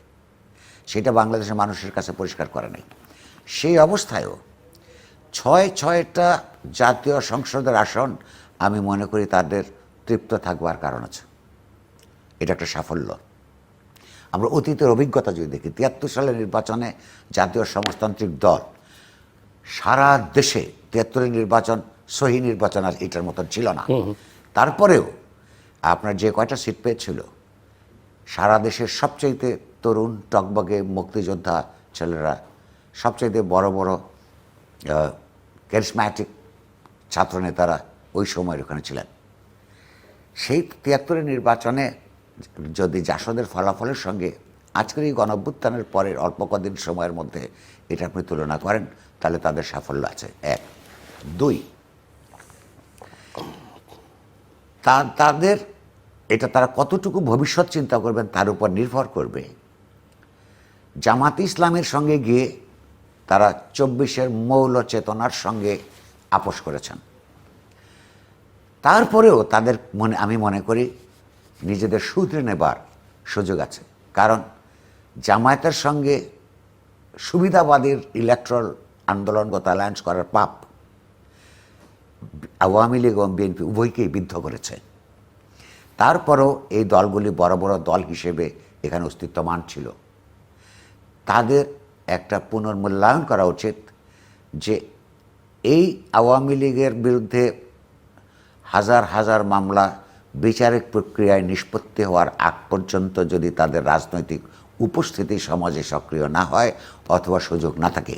Speaker 2: সেটা বাংলাদেশের মানুষের কাছে পরিষ্কার করে নাই, সেই অবস্থায়ও 6টা জাতীয় সংসদের আসন আমি মনে করি তাদের তৃপ্ত থাকবার কারণ আছে। এটা একটা সাফল্য। আমরা অতীতের অভিজ্ঞতা যদি দেখি, 73 সালের নির্বাচনে জাতীয় সমাজতান্ত্রিক দল সারা দেশে 73 নির্বাচন সহি নির্বাচন আর এটার মতন ছিল না। তারপরেও আপনার যে কয়টা সিট পেয়েছিল, সারা দেশের সবচাইতে তরুণ টকবগে মুক্তিযোদ্ধা ছেলেরা, সবচাইতে বড় বড় ক্যারিসম্যাটিক ছাত্রনেতারা ওই সময়ের ওখানে ছিলেন। সেই 73 নির্বাচনে যদি জাসদের ফলাফলের সঙ্গে আজকের এই গণঅভ্যুত্থানের পরের অল্প কদিন সময়ের মধ্যে এটা আপনি তুলনা করেন, তাহলে তাদের সাফল্য আছে। 1, 2, তাদের এটা তারা কতটুকু ভবিষ্যৎ চিন্তা করবেন তার উপর নির্ভর করবে। জামাত ইসলামের সঙ্গে গিয়ে তারা 24-এর মৌল চেতনার সঙ্গে আপোষ করেছেন। তারপরেও তাদের আমি মনে করি নিজেদের শুধরে নেবার সুযোগ আছে। কারণ জামায়াতের সঙ্গে সুবিধাবাদীর ইলেকট্রাল আন্দোলনগত অ্যালায়েন্স করার পাপ আওয়ামী লীগ এবং বিএনপি উভয়কেই বিদ্ধ করেছে। তারপরও এই দলগুলি বড় বড় দল হিসেবে এখানে অস্তিত্বমান ছিল। তাদের একটা পুনর্মূল্যায়ন করা উচিত যে এই আওয়ামী লীগের বিরুদ্ধে হাজার হাজার মামলা বিচারিক প্রক্রিয়ায় নিষ্পত্তি হওয়ার আগ পর্যন্ত যদি তাদের রাজনৈতিক উপস্থিতি সমাজে সক্রিয় না হয় অথবা সুযোগ না থাকে,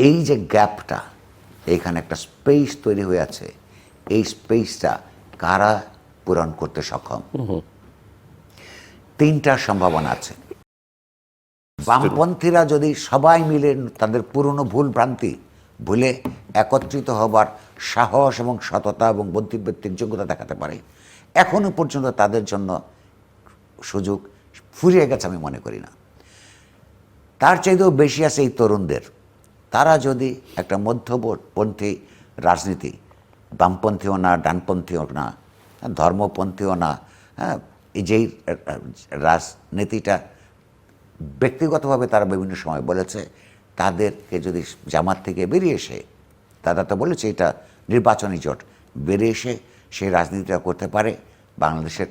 Speaker 2: এই যে গ্যাপটা, এইখানে একটা স্পেস তৈরি হয়ে আছে, এই স্পেসটা কারা পূরণ করতে সক্ষম? 3টা সম্ভাবনা আছে। বামপন্থীরা যদি সবাই মিলে তাদের পুরনো ভুল ভ্রান্তি ভুলে একত্রিত হবার সাহস এবং সততা এবং বুদ্ধিবৃত্তিক যোগ্যতা দেখাতে পারে, এখনো পর্যন্ত তাদের জন্য সুযোগ ফুরিয়ে গেছে আমি মনে করি না। তার চাইতেও বেশি আছে এই তরুণদের। তারা যদি একটা মধ্যপন্থী রাজনীতি, বামপন্থীও না, ডানপন্থীও না, ধর্মপন্থীও না, যেই রাজনীতিটা ব্যক্তিগতভাবে তারা বিভিন্ন সময় বলেছে, তাদেরকে যদি জামাত থেকে বেরিয়ে এসে, তারা তো বলেছে এটা নির্বাচনী জোট, বেরিয়ে এসে সেই রাজনীতিটা করতে পারে, বাংলাদেশের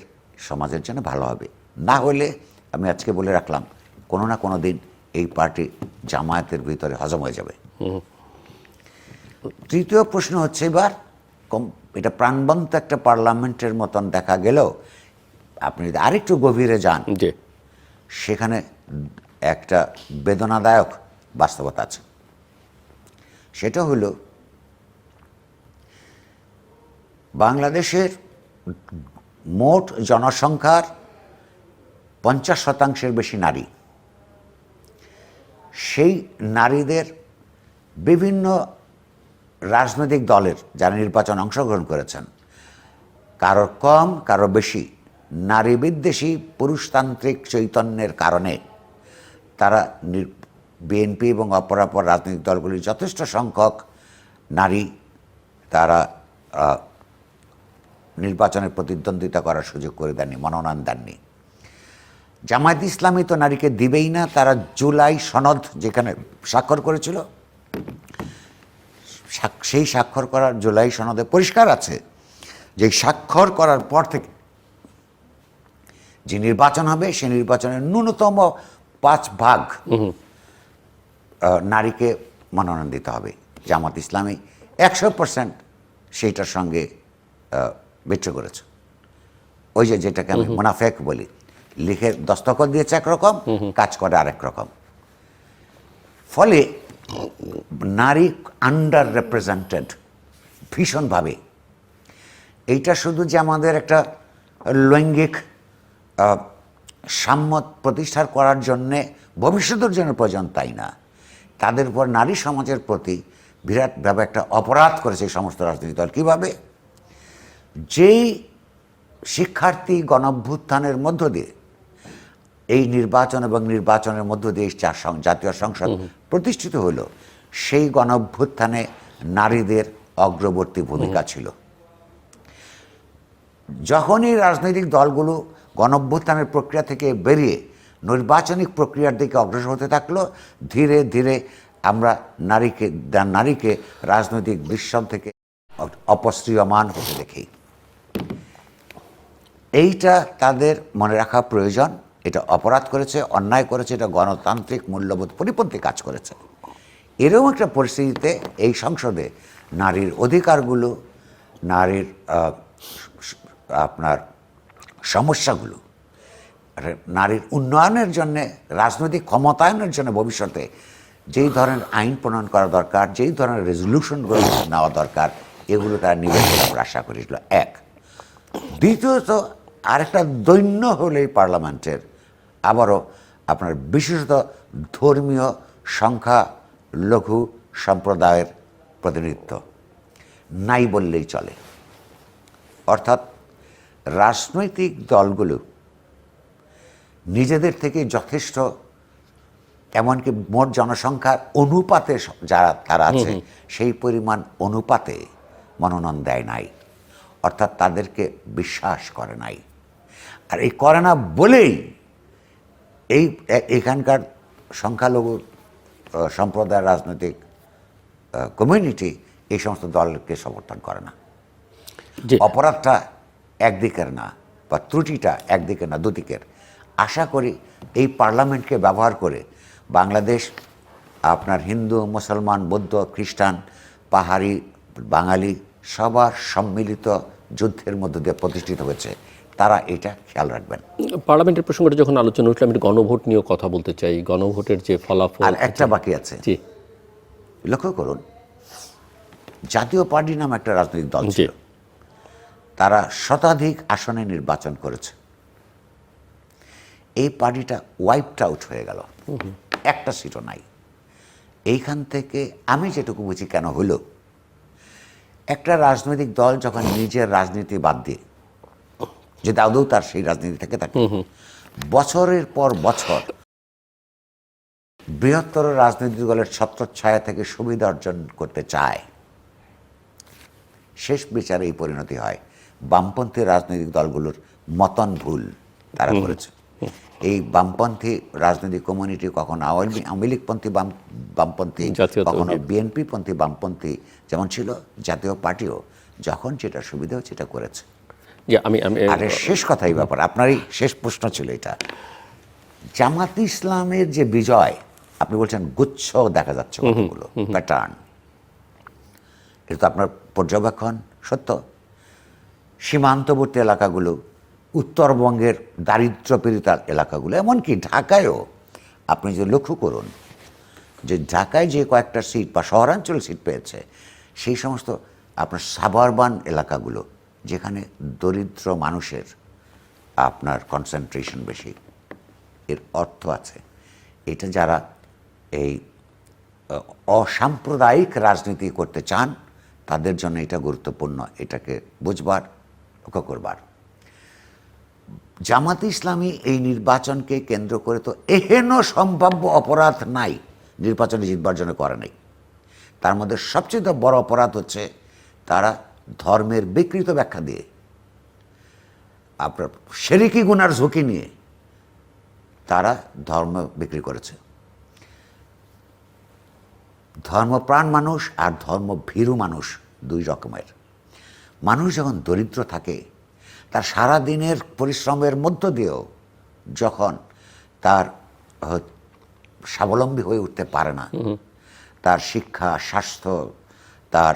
Speaker 2: সমাজের জন্য ভালো হবে। না হলে আমি আজকে বলে রাখলাম, কোনো না কোনো দিন এই পার্টি জামায়াতের ভিতরে হজম হয়ে যাবে। তৃতীয় প্রশ্ন হচ্ছে, এবার এটা প্রাণবন্ত একটা পার্লামেন্টের মতন দেখা গেলেও আপনি যদি আরেকটু গভীরে যান, সেখানে একটা বেদনাদায়ক বাস্তবতা আছে। সেটা হলো বাংলাদেশের মোট জনসংখ্যার 50% বেশি নারী। সেই নারীদের বিভিন্ন রাজনৈতিক দলের যারা নির্বাচন অংশগ্রহণ করেছেন, কারো কম কারো বেশি নারী বিদ্বেষী পুরুষতান্ত্রিক চৈতন্যের কারণে তারা বিএনপি এবং অপরাপর রাজনৈতিক দলগুলির যথেষ্ট সংখ্যক নারী তারা নির্বাচনে প্রতিদ্বন্দ্বিতা করার সুযোগ করে দেননি, মনোনয়ন দেননি। জামায়াত ইসলামী তো নারীকে দিবেই না। তারা জুলাই সনদ যেখানে স্বাক্ষর করেছিল, সেই স্বাক্ষর করার জুলাই সনদে পরিষ্কার আছে যে স্বাক্ষর করার পর থেকে যে নির্বাচন হবে, সেই নির্বাচনের ন্যূনতম 5% নারীকে মনোনয়ন দিতে হবে। জামাত ইসলামী 100% সেইটার সঙ্গে বিট্রে করেছে। ওই যেটাকে আমি মুনাফেক বলি, লিখে দস্তখত দিয়েছে একরকম, কাজ করে আরেক রকম। ফলে নারী আন্ডার রিপ্রেজেন্টেড ভীষণভাবে। এইটা শুধু যে আমাদের একটা লৈঙ্গিক সাম্য প্রতিষ্ঠা করার জন্যে, ভবিষ্যতের জন্য প্রয়োজন তাই না, তাদের উপর নারী সমাজের প্রতি বিরাটভাবে একটা অপরাধ করেছে এই সমস্ত রাজনৈতিক দল। কীভাবে? যেই শিক্ষার্থী গণঅভ্যুত্থানের মধ্য দিয়ে এই নির্বাচন এবং নির্বাচনের মধ্য দিয়ে জাতীয় সংসদ প্রতিষ্ঠিত হলো, সেই গণঅভ্যুত্থানে নারীদের অগ্রবর্তী ভূমিকা ছিল। যখনই রাজনৈতিক দলগুলো গণঅভ্যুত্থানের প্রক্রিয়া থেকে বেরিয়ে নির্বাচনিক প্রক্রিয়ার দিকে অগ্রসর হতে থাকলো, ধীরে ধীরে আমরা নারীকে রাজনৈতিক দৃশ্য থেকে অপসৃয়মান হতে দেখি। এইটা তাদের মনে রাখা প্রয়োজন। এটা অপরাধ করেছে, অন্যায় করেছে, এটা গণতান্ত্রিক মূল্যবোধ পরিপন্থী কাজ করেছে। এরকম একটা পরিস্থিতিতে এই সংসদে নারীর অধিকারগুলো, নারীর আপনার সমস্যাগুলো, নারীর উন্নয়নের জন্য, রাজনৈতিক ক্ষমতায়নের জন্য ভবিষ্যতে যেই ধরনের আইন প্রণয়ন করা দরকার, যেই ধরনের রেজলিউশনগুলো নেওয়া দরকার, এগুলো তারা নিবে বলে আমরা আশা করেছিল। এক। দ্বিতীয়ত, আরেকটা দৈন্য হলো এই পার্লামেন্টের আবারও আপনার বিশেষত ধর্মীয় সংখ্যালঘু সম্প্রদায়ের প্রতিনিধিত্ব নাই বললেই চলে। অর্থাৎ রাজনৈতিক দলগুলো নিজেদের থেকে যথেষ্ট, এমনকি মোট জনসংখ্যার অনুপাতে যারা তারা আছে সেই পরিমাণ অনুপাতে মনোনয়ন দেয় নাই, অর্থাৎ তাদেরকে বিশ্বাস করে নাই। আর এই করে না বলেই এখানকার সংখ্যালঘু সম্প্রদায়ের রাজনৈতিক কমিউনিটি এই সমস্ত দলকে সমর্থন করে না। অপরাধটা একদিকের না, বা ত্রুটিটা একদিকের না, দুদিকের। আশা করি এই পার্লামেন্টকে ব্যবহার করে বাংলাদেশ আপনার হিন্দু, মুসলমান, বৌদ্ধ, খ্রিস্টান, পাহাড়ি, বাঙালি সবার সম্মিলিত যুদ্ধের মধ্য দিয়ে প্রতিষ্ঠিত হয়েছে। তারা এটা খেয়াল রাখবেন।
Speaker 1: পার্লামেন্টের প্রসঙ্গটা যখন আলোচনা উঠলো, আমি গণভোট নিয়েও কথা বলতে চাই। গণভোটের যে ফলাফল,
Speaker 2: আর একটা বাকি আছে। লক্ষ্য করুন, জাতীয় পার্টি নামে একটা রাজনৈতিক দল ছিল, তারা শতাধিক আসনে নির্বাচন করেছে। এই পার্টিটা ওয়াইপড আউট হয়ে গেল, একটা সিটও নাই। এইখান থেকে আমি যেটুকু বুঝি কেন হলো, একটা রাজনৈতিক দল যখন নিজের রাজনীতি বাদ দিয়ে, যে আদৌ তার সেই রাজনীতি থেকে থাকে, বছরের পর বছর বৃহত্তর রাজনৈতিক দলের ছত্রছায়া থেকে সুবিধা অর্জন করতে চায়, শেষ বিচারে এই পরিণতি হয়। বামপন্থী রাজনৈতিক দলগুলোর মতন ভুল তারা করেছে। এই বামপন্থী রাজনৈতিক কমিউনিটি কখনো আওয়ামী লীগপন্থী বামপন্থী, কখনো বিএনপি পন্থী বামপন্থী যেমন ছিল, জাতীয় পার্টিও যখন যেটা সুবিধা হচ্ছে এটা করেছে। আর শেষ কথা এই ব্যাপার, আপনারই শেষ প্রশ্ন ছিল এটা। জামাত ইসলামের যে বিজয়, আপনি বলছেন গুচ্ছ দেখা যাচ্ছে কতগুলো প্যাটার্ন, এটা তো আপনার পর্যবেক্ষণ সত্য। সীমান্তবর্তী এলাকাগুলো, উত্তরবঙ্গের দারিদ্র্যপীড়িত এলাকাগুলো, এমনকি ঢাকায়ও আপনি যে লক্ষ্য করুন যে ঢাকায় যে কয়েকটা সিট বা শহরাঞ্চল সিট পেয়েছে, সেই সমস্ত আপনার সাবারবান এলাকাগুলো যেখানে দরিদ্র মানুষের আপনার কনসেন্ট্রেশন বেশি, এর অর্থ আছে এটা যারা এই অসাম্প্রদায়িক রাজনীতি করতে চান তাদের জন্য এটা গুরুত্বপূর্ণ, এটাকে বুঝবার, লক্ষ্য করবার। জামাত ইসলামী এই নির্বাচনকে কেন্দ্র করে তো এহেন সম্ভাব্য অপরাধ নাই নির্বাচনে জিতবার জন্য করে নাই। তার মধ্যে সবচেয়ে বড় অপরাধ হচ্ছে তারা ধর্মের বিকৃত ব্যাখ্যা দিয়ে, আপনার শিরকি গুনার ঝুঁকি নিয়ে তারা ধর্ম বিক্রি করেছে। ধর্মপ্রাণ মানুষ আর ধর্মভীরু মানুষ দুই রকমের। মানুষ যখন দরিদ্র থাকে, তার সারা দিনের পরিশ্রমের মধ্য দিয়েও যখন তার স্বাবলম্বী হয়ে উঠতে পারে না, তার শিক্ষা, স্বাস্থ্য, তার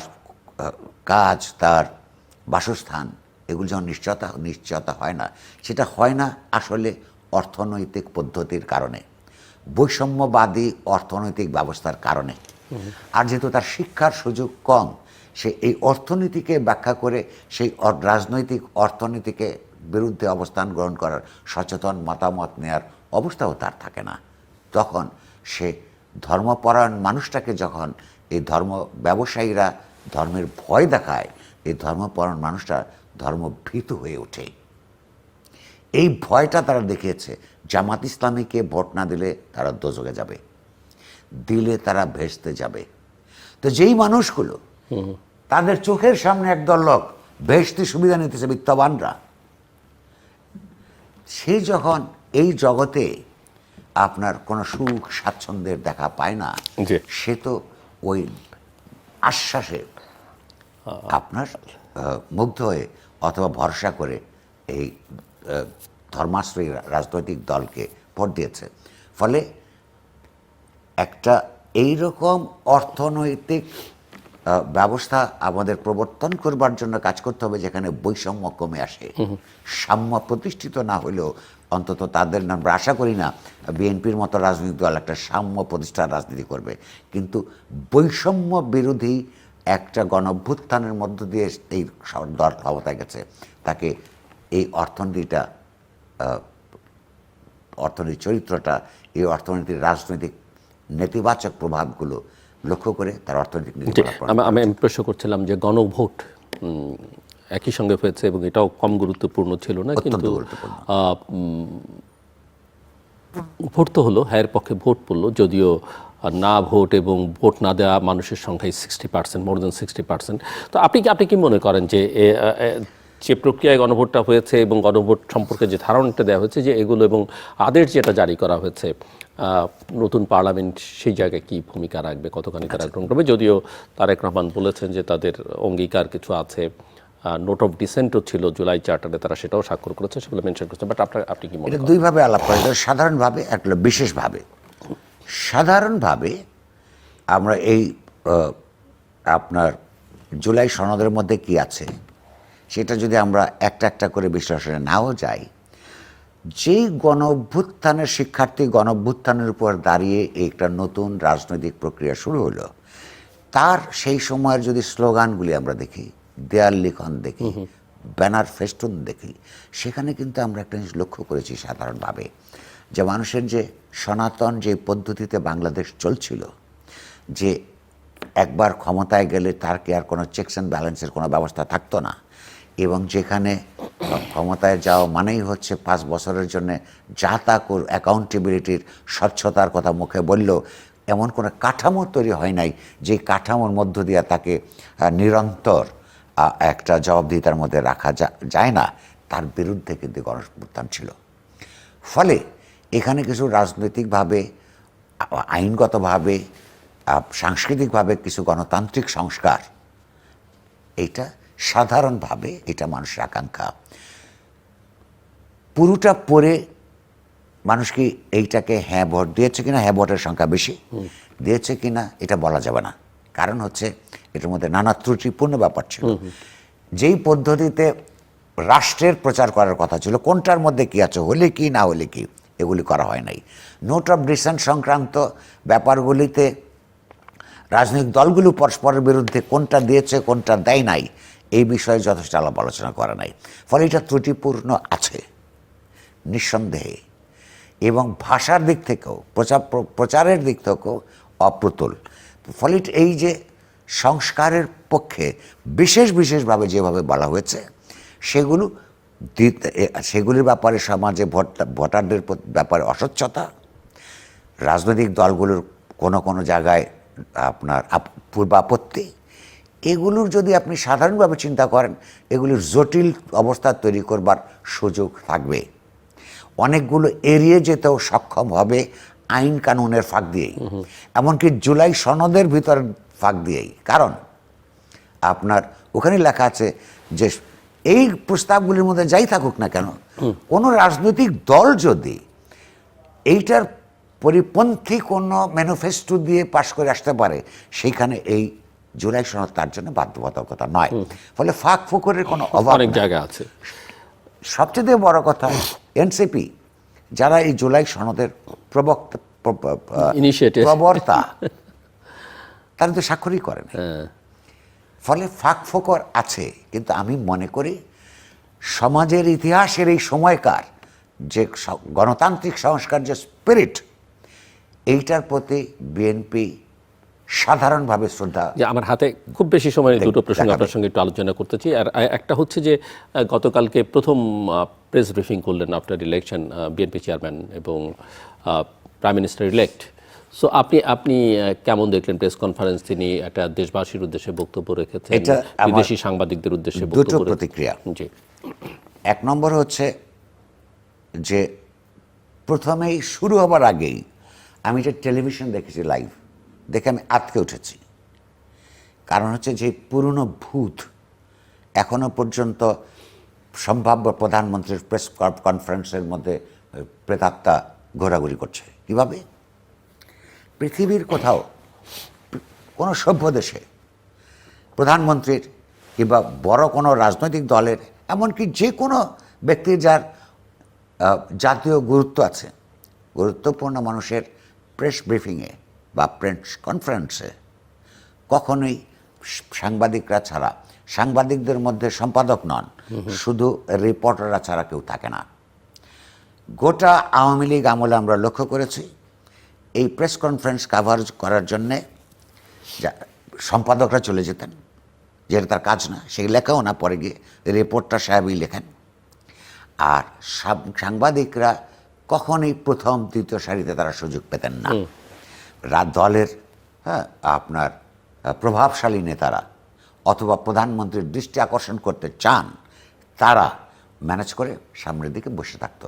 Speaker 2: কাজ, তার বাসস্থান, এগুলো যখন নিশ্চয়তা হয় না, সেটা হয় না আসলে অর্থনৈতিক পদ্ধতির কারণে, বৈষম্যবাদী অর্থনৈতিক ব্যবস্থার কারণে। আর যেহেতু তার শিক্ষার সুযোগ কম, সে এই অর্থনীতিকে ব্যাখ্যা করে সেই রাজনৈতিক অর্থনীতিকে বিরুদ্ধে অবস্থান গ্রহণ করার সচেতন মতামত নেওয়ার অবস্থাও তার থাকে না। তখন সে ধর্মপরায়ণ মানুষটাকে যখন এই ধর্ম ব্যবসায়ীরা ধর্মের ভয় দেখায়, এই ধর্মপরায়ণ মানুষটা ধর্মভীতু হয়ে ওঠে। এই ভয়টা তারা দেখিয়েছে। জামাত ইসলামীকে ভোট না দিলে তারা দোজখে যাবে, দিলে তারা ভেস্তে যাবে। তো যেই মানুষগুলো তাদের চোখের সামনে একদল লোক ভেস্তি সুবিধা নিতেছে, বিত্তবানরা, সে যখন এই জগতে আপনার কোনো সুখ স্বাচ্ছন্দ্যের দেখা পায় না, সে তো ওই আশ্বাসে আপনার মুগ্ধ হয়ে অথবা ভরসা করে এই ধর্মাশ্রয়ী রাজনৈতিক দলকে ভোট দিয়েছে। ফলে একটা এইরকম অর্থনৈতিক ব্যবস্থা আমাদের প্রবর্তন করবার জন্য কাজ করতে হবে যেখানে বৈষম্য কমে আসে। সাম্য প্রতিষ্ঠিত না হলেও অন্তত তাদের আমরা আশা করি না বিএনপির মতো রাজনৈতিক দল একটা সাম্য প্রতিষ্ঠার রাজনীতি করবে, কিন্তু বৈষম্য বিরোধী একটা গণঅভ্যুত্থানের মধ্য দিয়ে এই দল ক্ষমতায় গেছে, তাকে এই অর্থনীতির চরিত্রটা, এই অর্থনীতির রাজনৈতিক নেতিবাচক প্রভাবগুলো লক্ষ্য করে তার অর্থনৈতিক
Speaker 1: আমি প্রশ্ন করছিলাম যে গণভোট একই সঙ্গে হয়েছে এবং এটাও কম গুরুত্বপূর্ণ ছিল না, কিন্তু ভোট তো হলো, হ্যাঁ পক্ষে ভোট পড়লো, যদিও না ভোট এবং ভোট না দেওয়া মানুষের সংখ্যায় 60%, মোর দেন 60%। তো আপনি কি মনে করেন যে প্রক্রিয়ায় গণভোটটা হয়েছে এবং গণভোট সম্পর্কে যে ধারণাটা দেওয়া হয়েছে যে এগুলো এবং আদেশ যেটা জারি করা হয়েছে, নতুন পার্লামেন্ট সেই জায়গায় কি ভূমিকা রাখবে, কতখানি তারা গ্রহণ করবে? যদিও তারেক রহমান বলেছেন যে তাদের অঙ্গীকার কিছু আছে, নোট অফ ডিসেন্টও ছিল জুলাই চার্টারে, তারা সেটাও স্বাক্ষর করেছে, সেগুলো মেনশন করেছে। বাট আপনি কি মনে করেন?
Speaker 2: দুইভাবে আলাপ করা যায়, সাধারণভাবে, একটা বিশেষভাবে। সাধারণভাবে আমরা এই আপনার জুলাই সনদের মধ্যে কি আছে সেটা যদি আমরা একটা একটা করে বিশ্লেষণে নাও যাই, যেই গণঅভ্যুত্থানের শিক্ষার্থী গণঅভ্যুত্থানের উপর দাঁড়িয়ে একটা নতুন রাজনৈতিক প্রক্রিয়া শুরু হলো, তার সেই সময়ের যদি স্লোগানগুলি আমরা দেখি, দেয়াল লিখন দেখি, ব্যানার ফেস্টুন দেখি, সেখানে কিন্তু আমরা একটা জিনিস লক্ষ্য করেছি সাধারণভাবে, যে মানুষের যে সনাতন যে পদ্ধতিতে বাংলাদেশ চলছিল, যে একবার ক্ষমতায় গেলে তার কি আর কোনো চেকস অ্যান্ড ব্যালেন্সের কোনো ব্যবস্থা থাকতো না, এবং যেখানে ক্ষমতায় যাওয়া মানেই হচ্ছে 5 বছরের জন্য যা তা অ্যাকাউন্টেবিলিটির, স্বচ্ছতার কথা মুখে বলল, এমন কোনো কাঠামো তৈরি হয় নাই যে কাঠামোর মধ্য দিয়ে তাকে নিরন্তর একটা জবাবদিহিতার মধ্যে রাখা যায় না, তার বিরুদ্ধে কিন্তু গণঅভ্যুত্থান ছিল। ফলে এখানে কিছু রাজনৈতিকভাবে, আইনগতভাবে, সাংস্কৃতিকভাবে কিছু গণতান্ত্রিক সংস্কার, এইটা সাধারণভাবে এটা মানুষের আকাঙ্ক্ষা। পুরোটা পরে মানুষ কি এইটাকে হ্যাঁ ভোট দিয়েছে কিনা, হ্যাঁ ভোটের সংখ্যা বেশি দিয়েছে কিনা এটা বলা যাবে না, কারণ হচ্ছে এটার মধ্যে নানা ত্রুটিপূর্ণ ব্যাপার ছিল। যেই পদ্ধতিতে রাষ্ট্রের প্রচার করার কথা ছিল, কোনটার মধ্যে কি আছে, হলে কি না হলে কি, এগুলি করা হয় নাই। নোট অফ ডিসেন্ট সংক্রান্ত ব্যাপারগুলিতে রাজনৈতিক দলগুলো পরস্পরের বিরুদ্ধে কোনটা দিয়েছে কোনটা দেয় নাই, এই বিষয়ে যথেষ্ট আলাপ আলোচনা করা নাই। ফলে এটা ত্রুটিপূর্ণ আছে নিঃসন্দেহে, এবং ভাষার দিক থেকেও, প্রচারের দিক থেকেও অপ্রতুল। ফলে এই যে সংস্কারের পক্ষে বিশেষভাবে যেভাবে বলা হয়েছে, সেগুলির ব্যাপারে সমাজে ভোটারদের ব্যাপারে অস্বচ্ছতা, রাজনৈতিক দলগুলোর কোনো জায়গায় আপনার পূর্বাপত্তি, এগুলোর যদি আপনি সাধারণভাবে চিন্তা করেন, এগুলির জটিল অবস্থা তৈরি করবার সুযোগ থাকবে। অনেকগুলো এড়িয়ে যেতেও সক্ষম হবে আইন কানুনের ফাঁক দিয়েই, এমনকি জুলাই সনদের ভিতর ফাঁক দিয়েই। কারণ আপনার ওখানে লেখা আছে যে এই প্রস্তাবগুলির মধ্যে যাই থাকুক না কেন, কোনো রাজনৈতিক দল যদি এইটার পরিপন্থী কোনো ম্যানিফেস্টো দিয়ে পাশ করে আসতে পারে, সেইখানে এই জুলাই সনদ তার জন্য বাধ্যবাধকতা নয়। ফলে ফাঁক ফোকরের কোনো অভাব
Speaker 1: অনেক
Speaker 2: নেই।
Speaker 1: জায়গা আছে।
Speaker 2: সবচেয়ে বড় কথা, এনসিপি যারা এই জুলাই সনদের
Speaker 1: Initiator.
Speaker 2: প্রবর্তা, তারা তো স্বাক্ষরই করেন। ফলে ফাঁক ফোকর আছে। কিন্তু আমি মনে করি সমাজের ইতিহাসের এই সময়কার যে গণতান্ত্রিক সংস্কার যে স্পিরিট, এইটার প্রতি বিএনপি সাধারণভাবে শ্রদ্ধা।
Speaker 1: যে আমার হাতে খুব বেশি সময় নেই, দুটো প্রসঙ্গ আপনার সঙ্গে একটু আলোচনা করতে চাই। আর একটা হচ্ছে যে গতকালকে প্রথম প্রেস ব্রিফিং করলেন আফটার ইলেকশন বিএনপি চেয়ারম্যান এবং প্রাইম মিনিস্টার ইলেক্ট। সো আপনি কেমন দেখলেন প্রেস কনফারেন্স? তিনি একটা দেশবাসীর উদ্দেশ্যে বক্তব্য রেখেছেন, বিদেশি সাংবাদিকদের উদ্দেশ্যে
Speaker 2: দুটো প্রতিক্রিয়া।
Speaker 1: জি,
Speaker 2: এক নম্বর হচ্ছে যে প্রথমেই শুরু হবার আগেই আমি যে টেলিভিশন দেখেছি লাইভ, দেখে আমি আটকে উঠেছি। কারণ হচ্ছে যে পুরনো ভূত এখনো পর্যন্ত সম্ভাব্য প্রধানমন্ত্রীর প্রেস কনফারেন্সের মধ্যে প্রেতাত্মা ঘোরাঘুরি করছে। কিভাবে? পৃথিবীর কোথাও কোনো সভ্য দেশে প্রধানমন্ত্রীর কিংবা বড় কোনো রাজনৈতিক দলের, এমনকি যে কোনো ব্যক্তির যার জাতীয় গুরুত্ব আছে, গুরুত্বপূর্ণ মানুষের প্রেস ব্রিফিংয়ে বা প্রেস কনফারেন্সে কখনোই সাংবাদিকরা ছাড়া, সাংবাদিকদের মধ্যে সম্পাদক নন, শুধু রিপোর্টাররা ছাড়া কেউ থাকে না। গোটা আওয়ামী লীগ আমলে আমরা লক্ষ্য করেছি এই প্রেস কনফারেন্স কাভার করার জন্যে সম্পাদকরা চলে যেতেন, যেটা তার কাজ না, সেই লেখাও না, পরে গিয়ে রিপোর্টার সাহেবই লেখেন। আর সাংবাদিকরা কখনোই প্রথম দ্বিতীয় সারিতে তারা সুযোগ পেতেন না। দলের আপনার প্রভাবশালী নেতারা অথবা প্রধানমন্ত্রীর দৃষ্টি আকর্ষণ করতে চান, তারা ম্যানেজ করে সামনের দিকে বসে থাকত।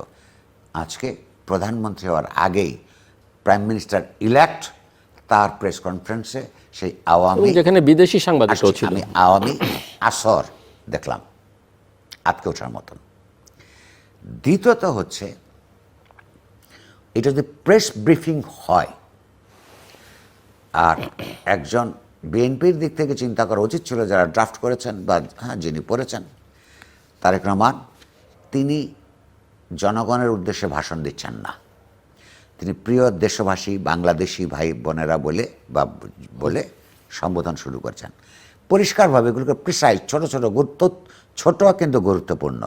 Speaker 2: আজকে প্রধানমন্ত্রী হওয়ার আগেই প্রাইম মিনিস্টার ইলেক্ট তার প্রেস কনফারেন্সে সেই আওয়ামী,
Speaker 1: যেখানে বিদেশি সাংবাদিকও ছিল,
Speaker 2: আমি আওয়ামী আসর দেখলাম, আটকে ওঠার মতন। দ্বিতীয়ত হচ্ছে এটা যদি প্রেস ব্রিফিং হয়, আর একজন বিএনপির দিক থেকে চিন্তা করা উচিত ছিল, যারা ড্রাফট করেছেন বা যিনি পড়েছেন, তারেক রহমান, তিনি জনগণের উদ্দেশ্যে ভাষণ দিচ্ছেন না, তিনি প্রিয় দেশবাসী বাংলাদেশি ভাই বোনেরা বলে সম্বোধন শুরু করছেন পরিষ্কারভাবে। এগুলোকে প্রিসাইজ, ছোট ছোট ছোট কিন্তু গুরুত্বপূর্ণ।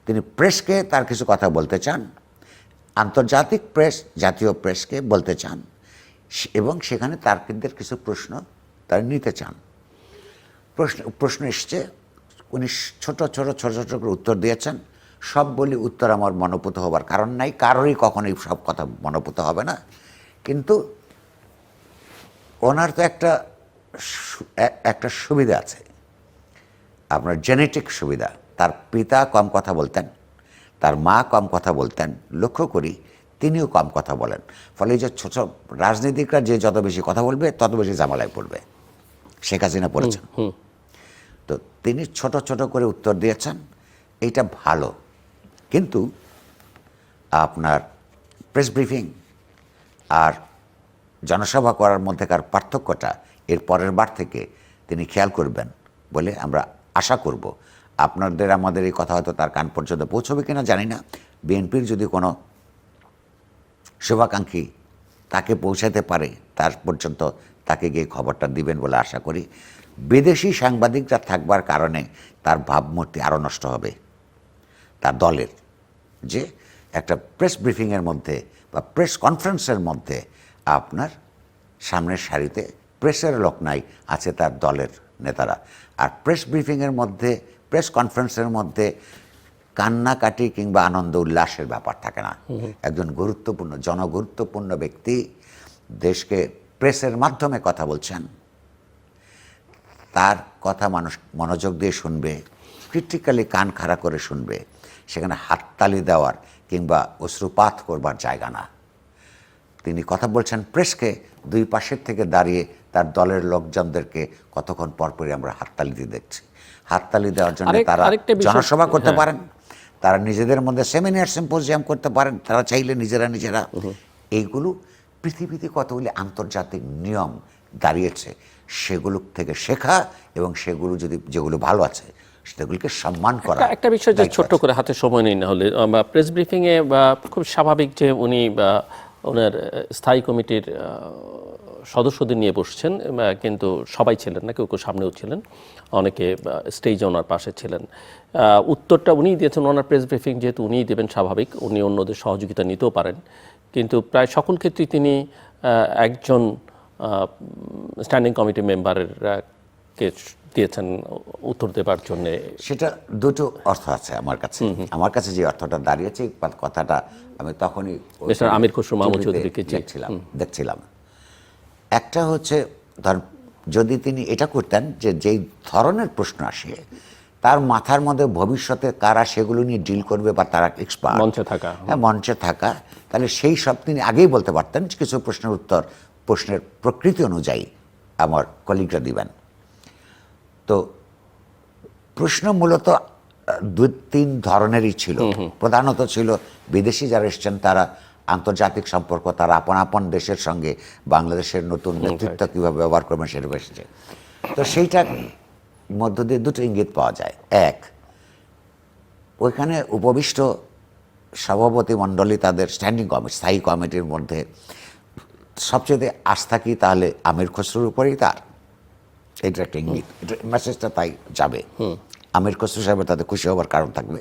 Speaker 2: তিনি প্রেসকে তার কিছু কথা বলতে চান, আন্তর্জাতিক প্রেস, জাতীয় প্রেসকে বলতে চান, এবং সেখানে তার্কিকদের কিছু প্রশ্ন তারা নিতে চান। প্রশ্ন এসছে, উনি ছোট করে উত্তর দিয়েছেন। সব বলি উত্তর আমার মনোপুত হবার কারণ নাই, কারোরই কখনোই সব কথা মনোপুত হবে না। কিন্তু ওনার তো একটা সুবিধা আছে, আপনার জেনেটিক সুবিধা। তার পিতা কম কথা বলতেন, তার মা কম কথা বলতেন, লক্ষ্য করি তিনিও কম কথা বলেন। ফলে যে ছোট রাজনীতিকরা যে যত বেশি কথা বলবে তত বেশি ঝামেলায় পড়বে। শেখ হাসিনা পড়েছেন, তো তিনি ছোট করে উত্তর দিয়েছেন, এইটা ভালো। কিন্তু আপনার প্রেস ব্রিফিং আর জনসভা করার মধ্যেকার পার্থক্যটা এর পরের বার থেকে তিনি খেয়াল করবেন বলে আমরা আশা করব। আপনাদের আমাদের এই কথা হয়তো তার কান পর্যন্ত পৌঁছবে কিনা জানি না। বিএনপির যদি কোনো শুভাকাঙ্ক্ষী তাকে পৌঁছাতে পারে, তার পর্যন্ত তাকে গিয়ে খবরটা দিবেন বলে আশা করি। বিদেশি সাংবাদিকরা থাকবার কারণে তার ভাবমূর্তি আরও নষ্ট হবে তার দলের। যে একটা প্রেস ব্রিফিংয়ের মধ্যে বা প্রেস কনফারেন্সের মধ্যে আপনার সামনের সারিতে প্রেসের লোক নাই, আছে তার দলের নেতারা। আর প্রেস ব্রিফিংয়ের মধ্যে, প্রেস কনফারেন্সের মধ্যে কান্নাকাটি কিংবা আনন্দ উল্লাসের ব্যাপার থাকে না। একজন গুরুত্বপূর্ণ, জনগুরুত্বপূর্ণ ব্যক্তি দেশকে প্রেসের মাধ্যমে কথা বলছেন, তার কথা মানুষ মনোযোগ দিয়ে শুনবে, ক্রিটিক্যালি কান খাড়া করে শুনবে, সেখানে হাততালি দেওয়ার কিংবা অশ্রুপাত করবার জায়গা না। তিনি কথা বলছেন প্রেসকে, দুই পাশের থেকে দাঁড়িয়ে তার দলের লোকজনদেরকে কতক্ষণ পরপরই আমরা হাততালি দিয়ে দেখছি। হাততালি দেওয়ার জন্য তারা জনসভা করতে পারেন, তারা নিজেদের মধ্যে সেমিনার সিম্পোজিয়াম করতে পারেন, তারা চাইলে নিজেরা এইগুলো পৃথিবীতে কতগুলি আন্তর্জাতিক নিয়ম দাঁড়িয়েছে, সেগুলো থেকে শেখা এবং সেগুলো যেগুলো ভালো আছে সেগুলোকে সম্মান করা।
Speaker 1: একটা বিষয় যে ছোট্ট করে হাতে সময় নেই না হলে, প্রেস ব্রিফিংয়ে খুব স্বাভাবিক যে উনি ওনার স্থায়ী কমিটির সদস্যদের নিয়ে বসছেন, কিন্তু সবাই ছিলেন না, কেউ কেউ সামনেও ছিলেন, অনেকে স্টেজে ওনার পাশে ছিলেন। উত্তরটা উনিই দিয়েছেন, ওনার প্রেস ব্রিফিং যেহেতু উনিই দেবেন স্বাভাবিক, উনি অন্যদের সহযোগিতা নিতেও পারেন, কিন্তু প্রায় সকল ক্ষেত্রেই তিনি একজন স্ট্যান্ডিং কমিটি মেম্বারের কে দিয়েছেন উত্তর দেবার জন্যে।
Speaker 2: সেটা দুটো অর্থ আছে আমার কাছে। আমার কাছে যে অর্থটা দাঁড়িয়েছে, কথাটা আমি তখনই
Speaker 1: আমির খসরু মাহমুদ চৌধুরীকে
Speaker 2: দেখছিলাম। একটা হচ্ছে, ধর যদি তিনি এটা করতেন যে যেই ধরনের প্রশ্ন আসে তার মাথার মধ্যে ভবিষ্যতে কারা সেগুলো নিয়ে ডিল করবে বা তারা এক্সপার্ট, মঞ্চে থাকা, তাহলে সেই সব তিনি আগেই বলতে পারতেন। কিছু প্রশ্নের উত্তর প্রশ্নের প্রকৃতি অনুযায়ী আমার কলিগরা দিবেন। তো প্রশ্ন মূলত দুই তিন ধরনেরই ছিল। প্রধানত ছিল বিদেশি যারা এসছেন তারা আন্তর্জাতিক সম্পর্ক, তারা আপন আপন দেশের সঙ্গে বাংলাদেশের নতুন নেতৃত্ব কীভাবে ব্যবহার করবেন সেটা এসেছে। তো সেইটার মধ্য দিয়ে দুটো ইঙ্গিত পাওয়া যায়। এক, ওইখানে উপবিষ্ট সভাপতি মণ্ডলী তাদের স্ট্যান্ডিং কমিটি, স্থায়ী কমিটির মধ্যে সবচেয়ে আস্থা কি তাহলে আমির খসরুর উপরেই তার, এটা একটা ইঙ্গিত, এটা মেসেজটা তাই যাবে। আমির খসরু সাহেবের তাদের খুশি হবার কারণ থাকবে।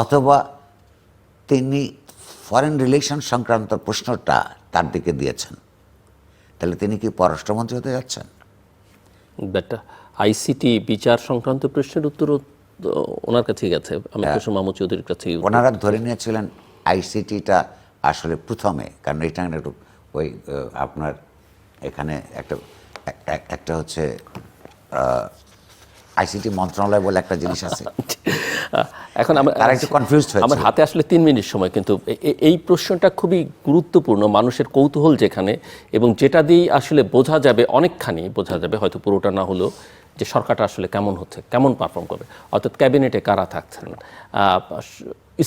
Speaker 2: অথবা তিনি ফরেন রিলেশন সংক্রান্ত প্রশ্নটা তার দিকে দিয়েছেন, তাহলে তিনি কি পররাষ্ট্রমন্ত্রী হতে যাচ্ছেন?
Speaker 1: আইসিটি বিচার সংক্রান্ত প্রশ্নের উত্তর ওনার কাছে গেছে, আমির খসরু মাহমুদ চৌধুরীর কাছে।
Speaker 2: ওনারা ধরে নিয়েছিলেন আইসিটিটা আসলে প্রথমে, কারণ এটা একটু ওই আপনার এখানে একটা হচ্ছে আইসিটি মন্ত্রণালয় বলে একটা জিনিস আছে।
Speaker 1: এখন আমার হাতে আসলে 3 মিনিট সময়, কিন্তু এই প্রশ্নটা খুবই গুরুত্বপূর্ণ মানুষের কৌতূহল যেখানে, এবং যেটা দিয়েই আসলে বোঝা যাবে, অনেকখানি বোঝা যাবে, হয়তো পুরোটা না হলেও, যে সরকারটা আসলে কেমন হচ্ছে, কেমন পারফর্ম করবে। অর্থাৎ ক্যাবিনেটে কারা থাকছেন,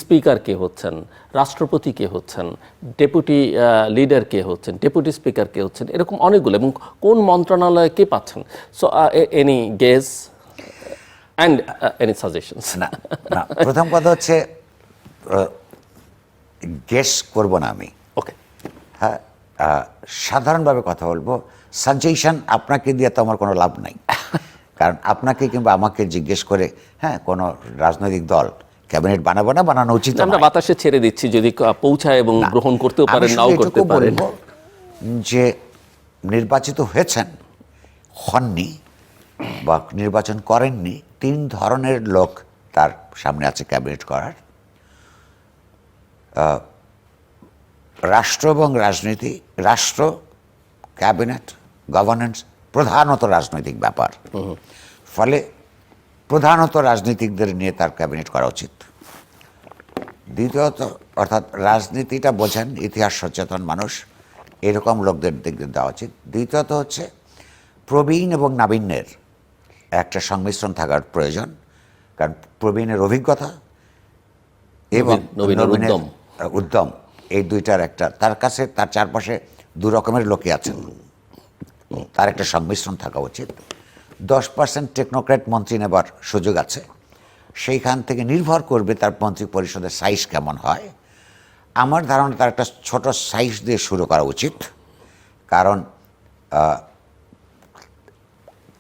Speaker 1: স্পিকার কে হচ্ছেন, রাষ্ট্রপতি কে হচ্ছেন, ডেপুটি লিডার কে হচ্ছেন, ডেপুটি স্পিকার কে হচ্ছেন, এরকম অনেকগুলো, এবং কোন মন্ত্রণালয়ে কে পাচ্ছেন। So any guess and any suggestions?
Speaker 2: না, প্রথম কথা হচ্ছে গেস করব না আমি।
Speaker 1: ওকে,
Speaker 2: হ্যাঁ, সাধারণভাবে কথা বলবো, সাজেশন আপনাকে দিয়ে তো আমার কোনো লাভ নাই। কারণ আপনাকে কিংবা আমাকে জিজ্ঞেস করে কোনো রাজনৈতিক দল ক্যাবিনেট বানাবো না, বানানো উচিত।
Speaker 1: আমরা বাতাসে ছেড়ে দিচ্ছি, যদি পৌঁছায় এবং গ্রহণ করতেও পারেন, নাও করতে পারেন।
Speaker 2: যে নির্বাচিত হয়েছেন, হননি বা নির্বাচন করেননি, 3 ধরনের লোক তার সামনে আছে ক্যাবিনেট করার। রাষ্ট্র এবং রাজনীতি, রাষ্ট্র, ক্যাবিনেট, গভর্নেন্স প্রধানত রাজনৈতিক ব্যাপার, ফলে প্রধানত রাজনীতিকদের নিয়ে তার ক্যাবিনেট করা উচিত। দ্বিতীয়ত, অর্থাৎ রাজনীতিটা বোঝেন, ইতিহাস সচেতন মানুষ, এরকম লোকদের দিক দেওয়া উচিত। দ্বিতীয়ত হচ্ছে প্রবীণ এবং নাবীন্যের একটা সংমিশ্রণ থাকার প্রয়োজন, কারণ প্রবীণের অভিজ্ঞতা এবং নবীনের উদ্যম, এই দুইটার একটা, তার কাছে তার চারপাশে 2 রকমের লোকই আছেন, তার একটা সংমিশ্রণ থাকা উচিত। 10% টেকনোক্র্যাট মন্ত্রী নেবার সুযোগ আছে, সেইখান থেকে নির্ভর করবে তার মন্ত্রী পরিষদের সাইজ কেমন হয়। আমার ধারণা তার একটা ছোট সাইজ দিয়ে শুরু করা উচিত, কারণ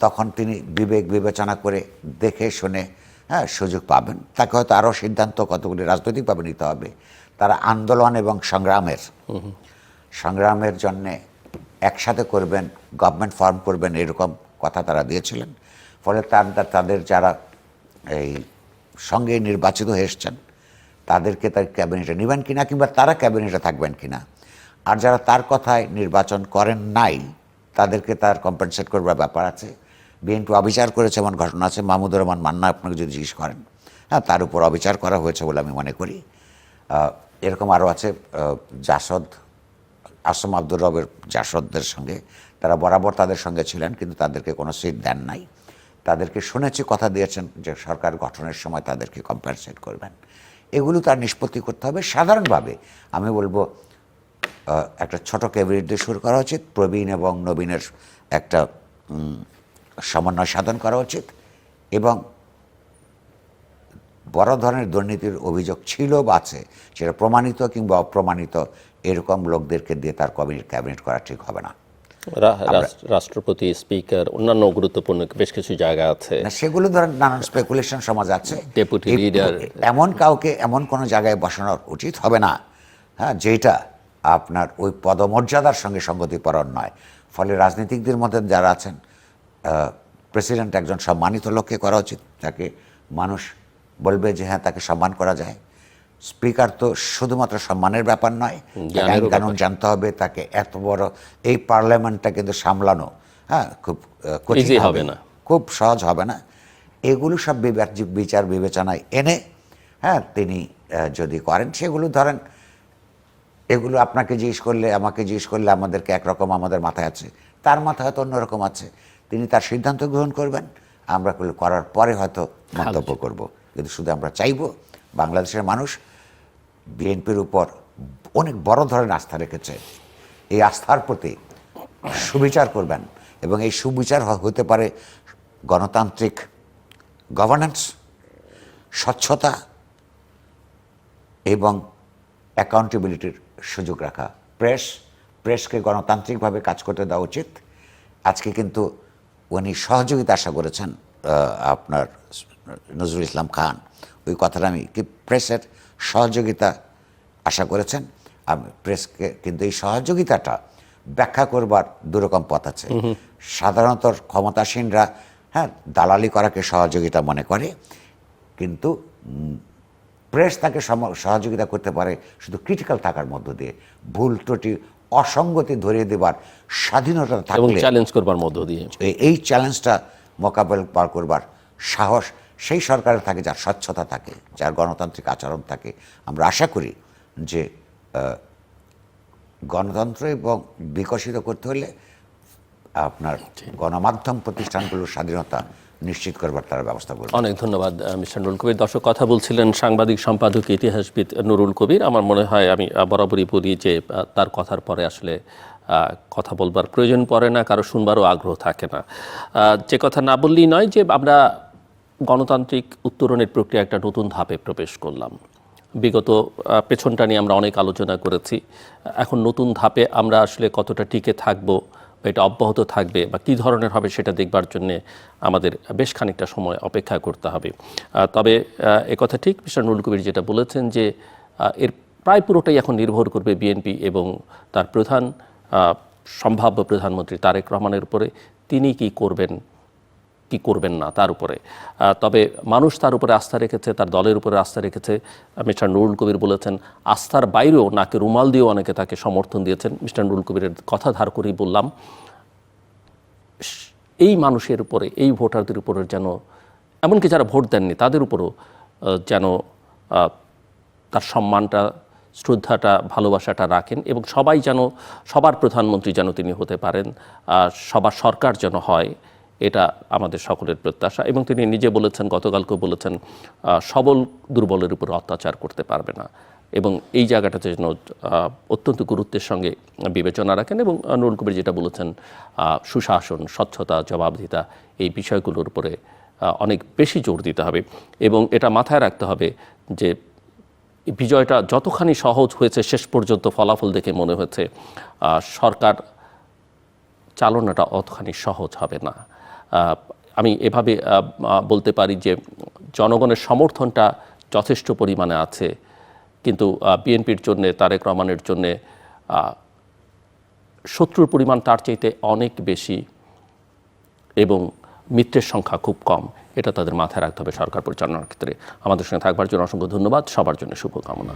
Speaker 2: তখন তিনি বিবেক বিবেচনা করে দেখে শুনে সুযোগ পাবেন। তাকে হয়তো আরও সিদ্ধান্ত কতগুলি রাজনৈতিকভাবে নিতে হবে। তারা আন্দোলন এবং সংগ্রামের জন্যে একসাথে করবেন, গভর্নমেন্ট ফর্ম করবেন, এরকম কথা তারা দিয়েছিলেন। ফলে তাদের যারা এই সঙ্গে নির্বাচিত হয়ে এসছেন তাদেরকে তার ক্যাবিনেটে নেবেন কিনা, কিংবা তারা ক্যাবিনেটে থাকবেন কিনা। আর যারা তার কথায় নির্বাচন করেন নাই তাদেরকে তার কম্পেনসেট করবার ব্যাপার আছে। বিএনপি অবিচার করেছে এমন ঘটনা আছে। মাহমুদুর রহমান মান্না আপনাকে যদি জিজ্ঞেস করেন, হ্যাঁ, তার উপর অবিচার করা হয়েছে বলে আমি মনে করি। এরকম আরও আছে, জাসদ, আসম আব্দুর রবের জাসদদের সঙ্গে তারা বরাবর তাদের সঙ্গে ছিলেন, কিন্তু তাদেরকে কোনো সিট দেন নাই। তাদেরকে শুনেছি, কথা দিয়েছেন যে সরকার গঠনের সময় তাদেরকে কম্পেনসেট করবেন। এগুলো তার নিষ্পত্তি করতে হবে। সাধারণভাবে আমি বলবো একটা ছোট ক্যাবিনেট দিয়ে শুরু করা উচিত, প্রবীণ এবং নবীনের একটা সমন্বয় সাধন করা উচিত, এবং বড় ধরনের দুর্নীতির অভিযোগ ছিল বা আছে, সেটা প্রমাণিত কিংবা অপ্রমাণিত এরকম লোকদেরকে দিয়ে তার ক্যাবিনেট করা ঠিক হবে না।
Speaker 1: রাষ্ট্রপতি, স্পিকার, অন্যান্য গুরুত্বপূর্ণ বেশ কিছু জায়গা আছে,
Speaker 2: সেগুলো ধরেন নানান স্পেকুলেশন সমাজ আছে।
Speaker 1: ডেপুটি লিডার,
Speaker 2: এমন কাউকে এমন কোনো জায়গায় বসানোর উচিত হবে না, হ্যাঁ, যেটা আপনার ওই পদমর্যাদার সঙ্গে সঙ্গতিপরণ নয়। ফলে রাজনীতিকদের মধ্যে যারা আছেন, প্রেসিডেন্ট একজন সম্মানিত লোককে করা উচিত, তাকে মানুষ বলবে যে হ্যাঁ, তাকে সম্মান করা যায়। স্পিকার তো শুধুমাত্র সম্মানের ব্যাপার নয়, আইন কানুন জানতে হবে। তাকে এত বড় এই পার্লামেন্টটা কিন্তু সামলানো, হ্যাঁ, খুব কঠিন হবে না, খুব সহজ হবে না। এগুলো সব বিচার বিবেচনায় এনে, হ্যাঁ, তিনি যদি করেন, সেগুলো ধরেন, এগুলো আপনাকে জিজ্ঞেস করলে, আমাকে জিজ্ঞেস করলে আমাদেরকে একরকম আমাদের মাথায় আছে, তার মাথায় হয়তো অন্যরকম আছে। তিনি তার সিদ্ধান্ত গ্রহণ করবেন, আমরা করার পরে হয়তো মন্তব্য করব। কিন্তু শুধু আমরা চাইব বাংলাদেশের মানুষ বিএনপির উপর অনেক বড় ধরনের আস্থা রেখেছে। এই আস্থার প্রতি সুবিচার করবেন, এবং এই সুবিচার হতে পারে গণতান্ত্রিক গভর্নেন্স, স্বচ্ছতা এবং অ্যাকাউন্টেবিলিটির সুযোগ রাখা। প্রেসকে গণতান্ত্রিকভাবে কাজ করতে দেওয়া উচিত। আজকে কিন্তু উনি সহযোগিতা আশা করেছেন, আপনার নজরুল ইসলাম খান, ওই কথাটা আমি কি প্রেসের সহযোগিতা আশা করেছেন। আমি প্রেসকে কিন্তু এই সহযোগিতাটা ব্যাখ্যা করবার দুরকম পথ আছে। সাধারণত ক্ষমতাসীনরা, হ্যাঁ, দালালি করাকে সহযোগিতা মনে করে, কিন্তু প্রেস তাকে সহযোগিতা করতে পারে শুধু ক্রিটিক্যাল থাকার মধ্য দিয়ে, ভুল ত্রুটি অসঙ্গতি ধরিয়ে দেবার স্বাধীনতা থাকলে,
Speaker 1: চ্যালেঞ্জ করবার মধ্য দিয়ে,
Speaker 2: এই চ্যালেঞ্জটা মোকাবেলা করবার সাহস সেই সরকারের থাকে, যার স্বচ্ছতা থাকে, যার গণতান্ত্রিক আচরণ থাকে। আমরা আশা করি যে গণতন্ত্র এবং বিকশিত করতে হলে আপনার গণমাধ্যম প্রতিষ্ঠানগুলোর স্বাধীনতা নিশ্চিত করবার তারা ব্যবস্থা করবে।
Speaker 1: অনেক ধন্যবাদ মিস্টার নুরুল কবির। দর্শক, কথা বলছিলেন সাংবাদিক, সম্পাদক, ইতিহাসবিদ নুরুল কবির। আমার মনে হয় আমি বরাবরই বলি যে তার কথার পরে আসলে কথা বলবার প্রয়োজন পড়ে না, কারো শুনবারও আগ্রহ থাকে না। যে কথা না বললেই নয় যে আমরা গণতান্ত্রিক উত্তরণের প্রক্রিয়া একটা নতুন ধাপে প্রবেশ করলাম। বিগত পেছনটা নিয়ে আমরা অনেক আলোচনা করেছি। এখন নতুন ধাপে আমরা আসলে কতটা টিকে থাকবো, এটা অব্যাহত থাকবে বা কী ধরনের হবে, সেটা দেখবার জন্যে আমাদের বেশ খানিকটা সময় অপেক্ষা করতে হবে। তবে একথা ঠিক, মিস্টার নুরুল কবির যেটা বলেছেন যে এর প্রায় পুরোটাই এখন নির্ভর করবে বিএনপি এবং তার প্রধান, সম্ভাব্য প্রধানমন্ত্রী তারেক রহমানের উপরে। তিনি কি করবেন কি করবেন না তার উপরে। তবে মানুষ তার উপরে আস্থা রেখেছে, তার দলের উপরে আস্থা রেখেছে। মিস্টার নুরুল কবির বলেছেন আস্থার বাইরেও নাকে রুমাল দিয়েও অনেকে তাকে সমর্থন দিয়েছেন। মিস্টার নুরুল কবিরের কথা ধার করেই বললাম, এই মানুষের উপরে, এই ভোটারদের উপরে যেন, এমনকি যারা ভোট দেননি তাদের উপরও যেন তার সম্মানটা, শ্রদ্ধাটা, ভালোবাসাটা রাখেন, এবং সবাই যেন, সবার প্রধানমন্ত্রী যেন তিনি হতে পারেন, সবার সরকার যেন হয়, এটা আমাদের সকলের প্রত্যাশা। এবং তিনি নিজে বলেছেন, গতকালকেও বলেছেন, সবল দুর্বলের উপর অত্যাচার করতে পারবে না, এবং এই জায়গাটাতে যেন অত্যন্ত গুরুত্বের সঙ্গে বিবেচনা রাখেন। এবং নুরুল কবির যেটা বলেছেন, সুশাসন, স্বচ্ছতা, জবাবদিহিতা, এই বিষয়গুলোর উপরে অনেক বেশি জোর দিতে হবে। এবং এটা মাথায় রাখতে হবে যে বিজয়টা যতখানি সহজ হয়েছে, শেষ পর্যন্ত ফলাফল দেখে মনে হয়েছে সরকার চালনাটা অতখানি সহজ হবে না। আমি এভাবে বলতে পারি যে জনগণের সমর্থনটা যথেষ্ট পরিমাণে আছে, কিন্তু বিএনপির জন্যে, তারেক রহমানের জন্যে শত্রুর পরিমাণ তার চাইতে অনেক বেশি, এবং মিত্রের সংখ্যা খুব কম। এটা তাদের মাথায় রাখতে হবে সরকার পরিচালনার ক্ষেত্রে। আমাদের সঙ্গে থাকবার জন্য অসংখ্য ধন্যবাদ। সবার জন্য শুভকামনা।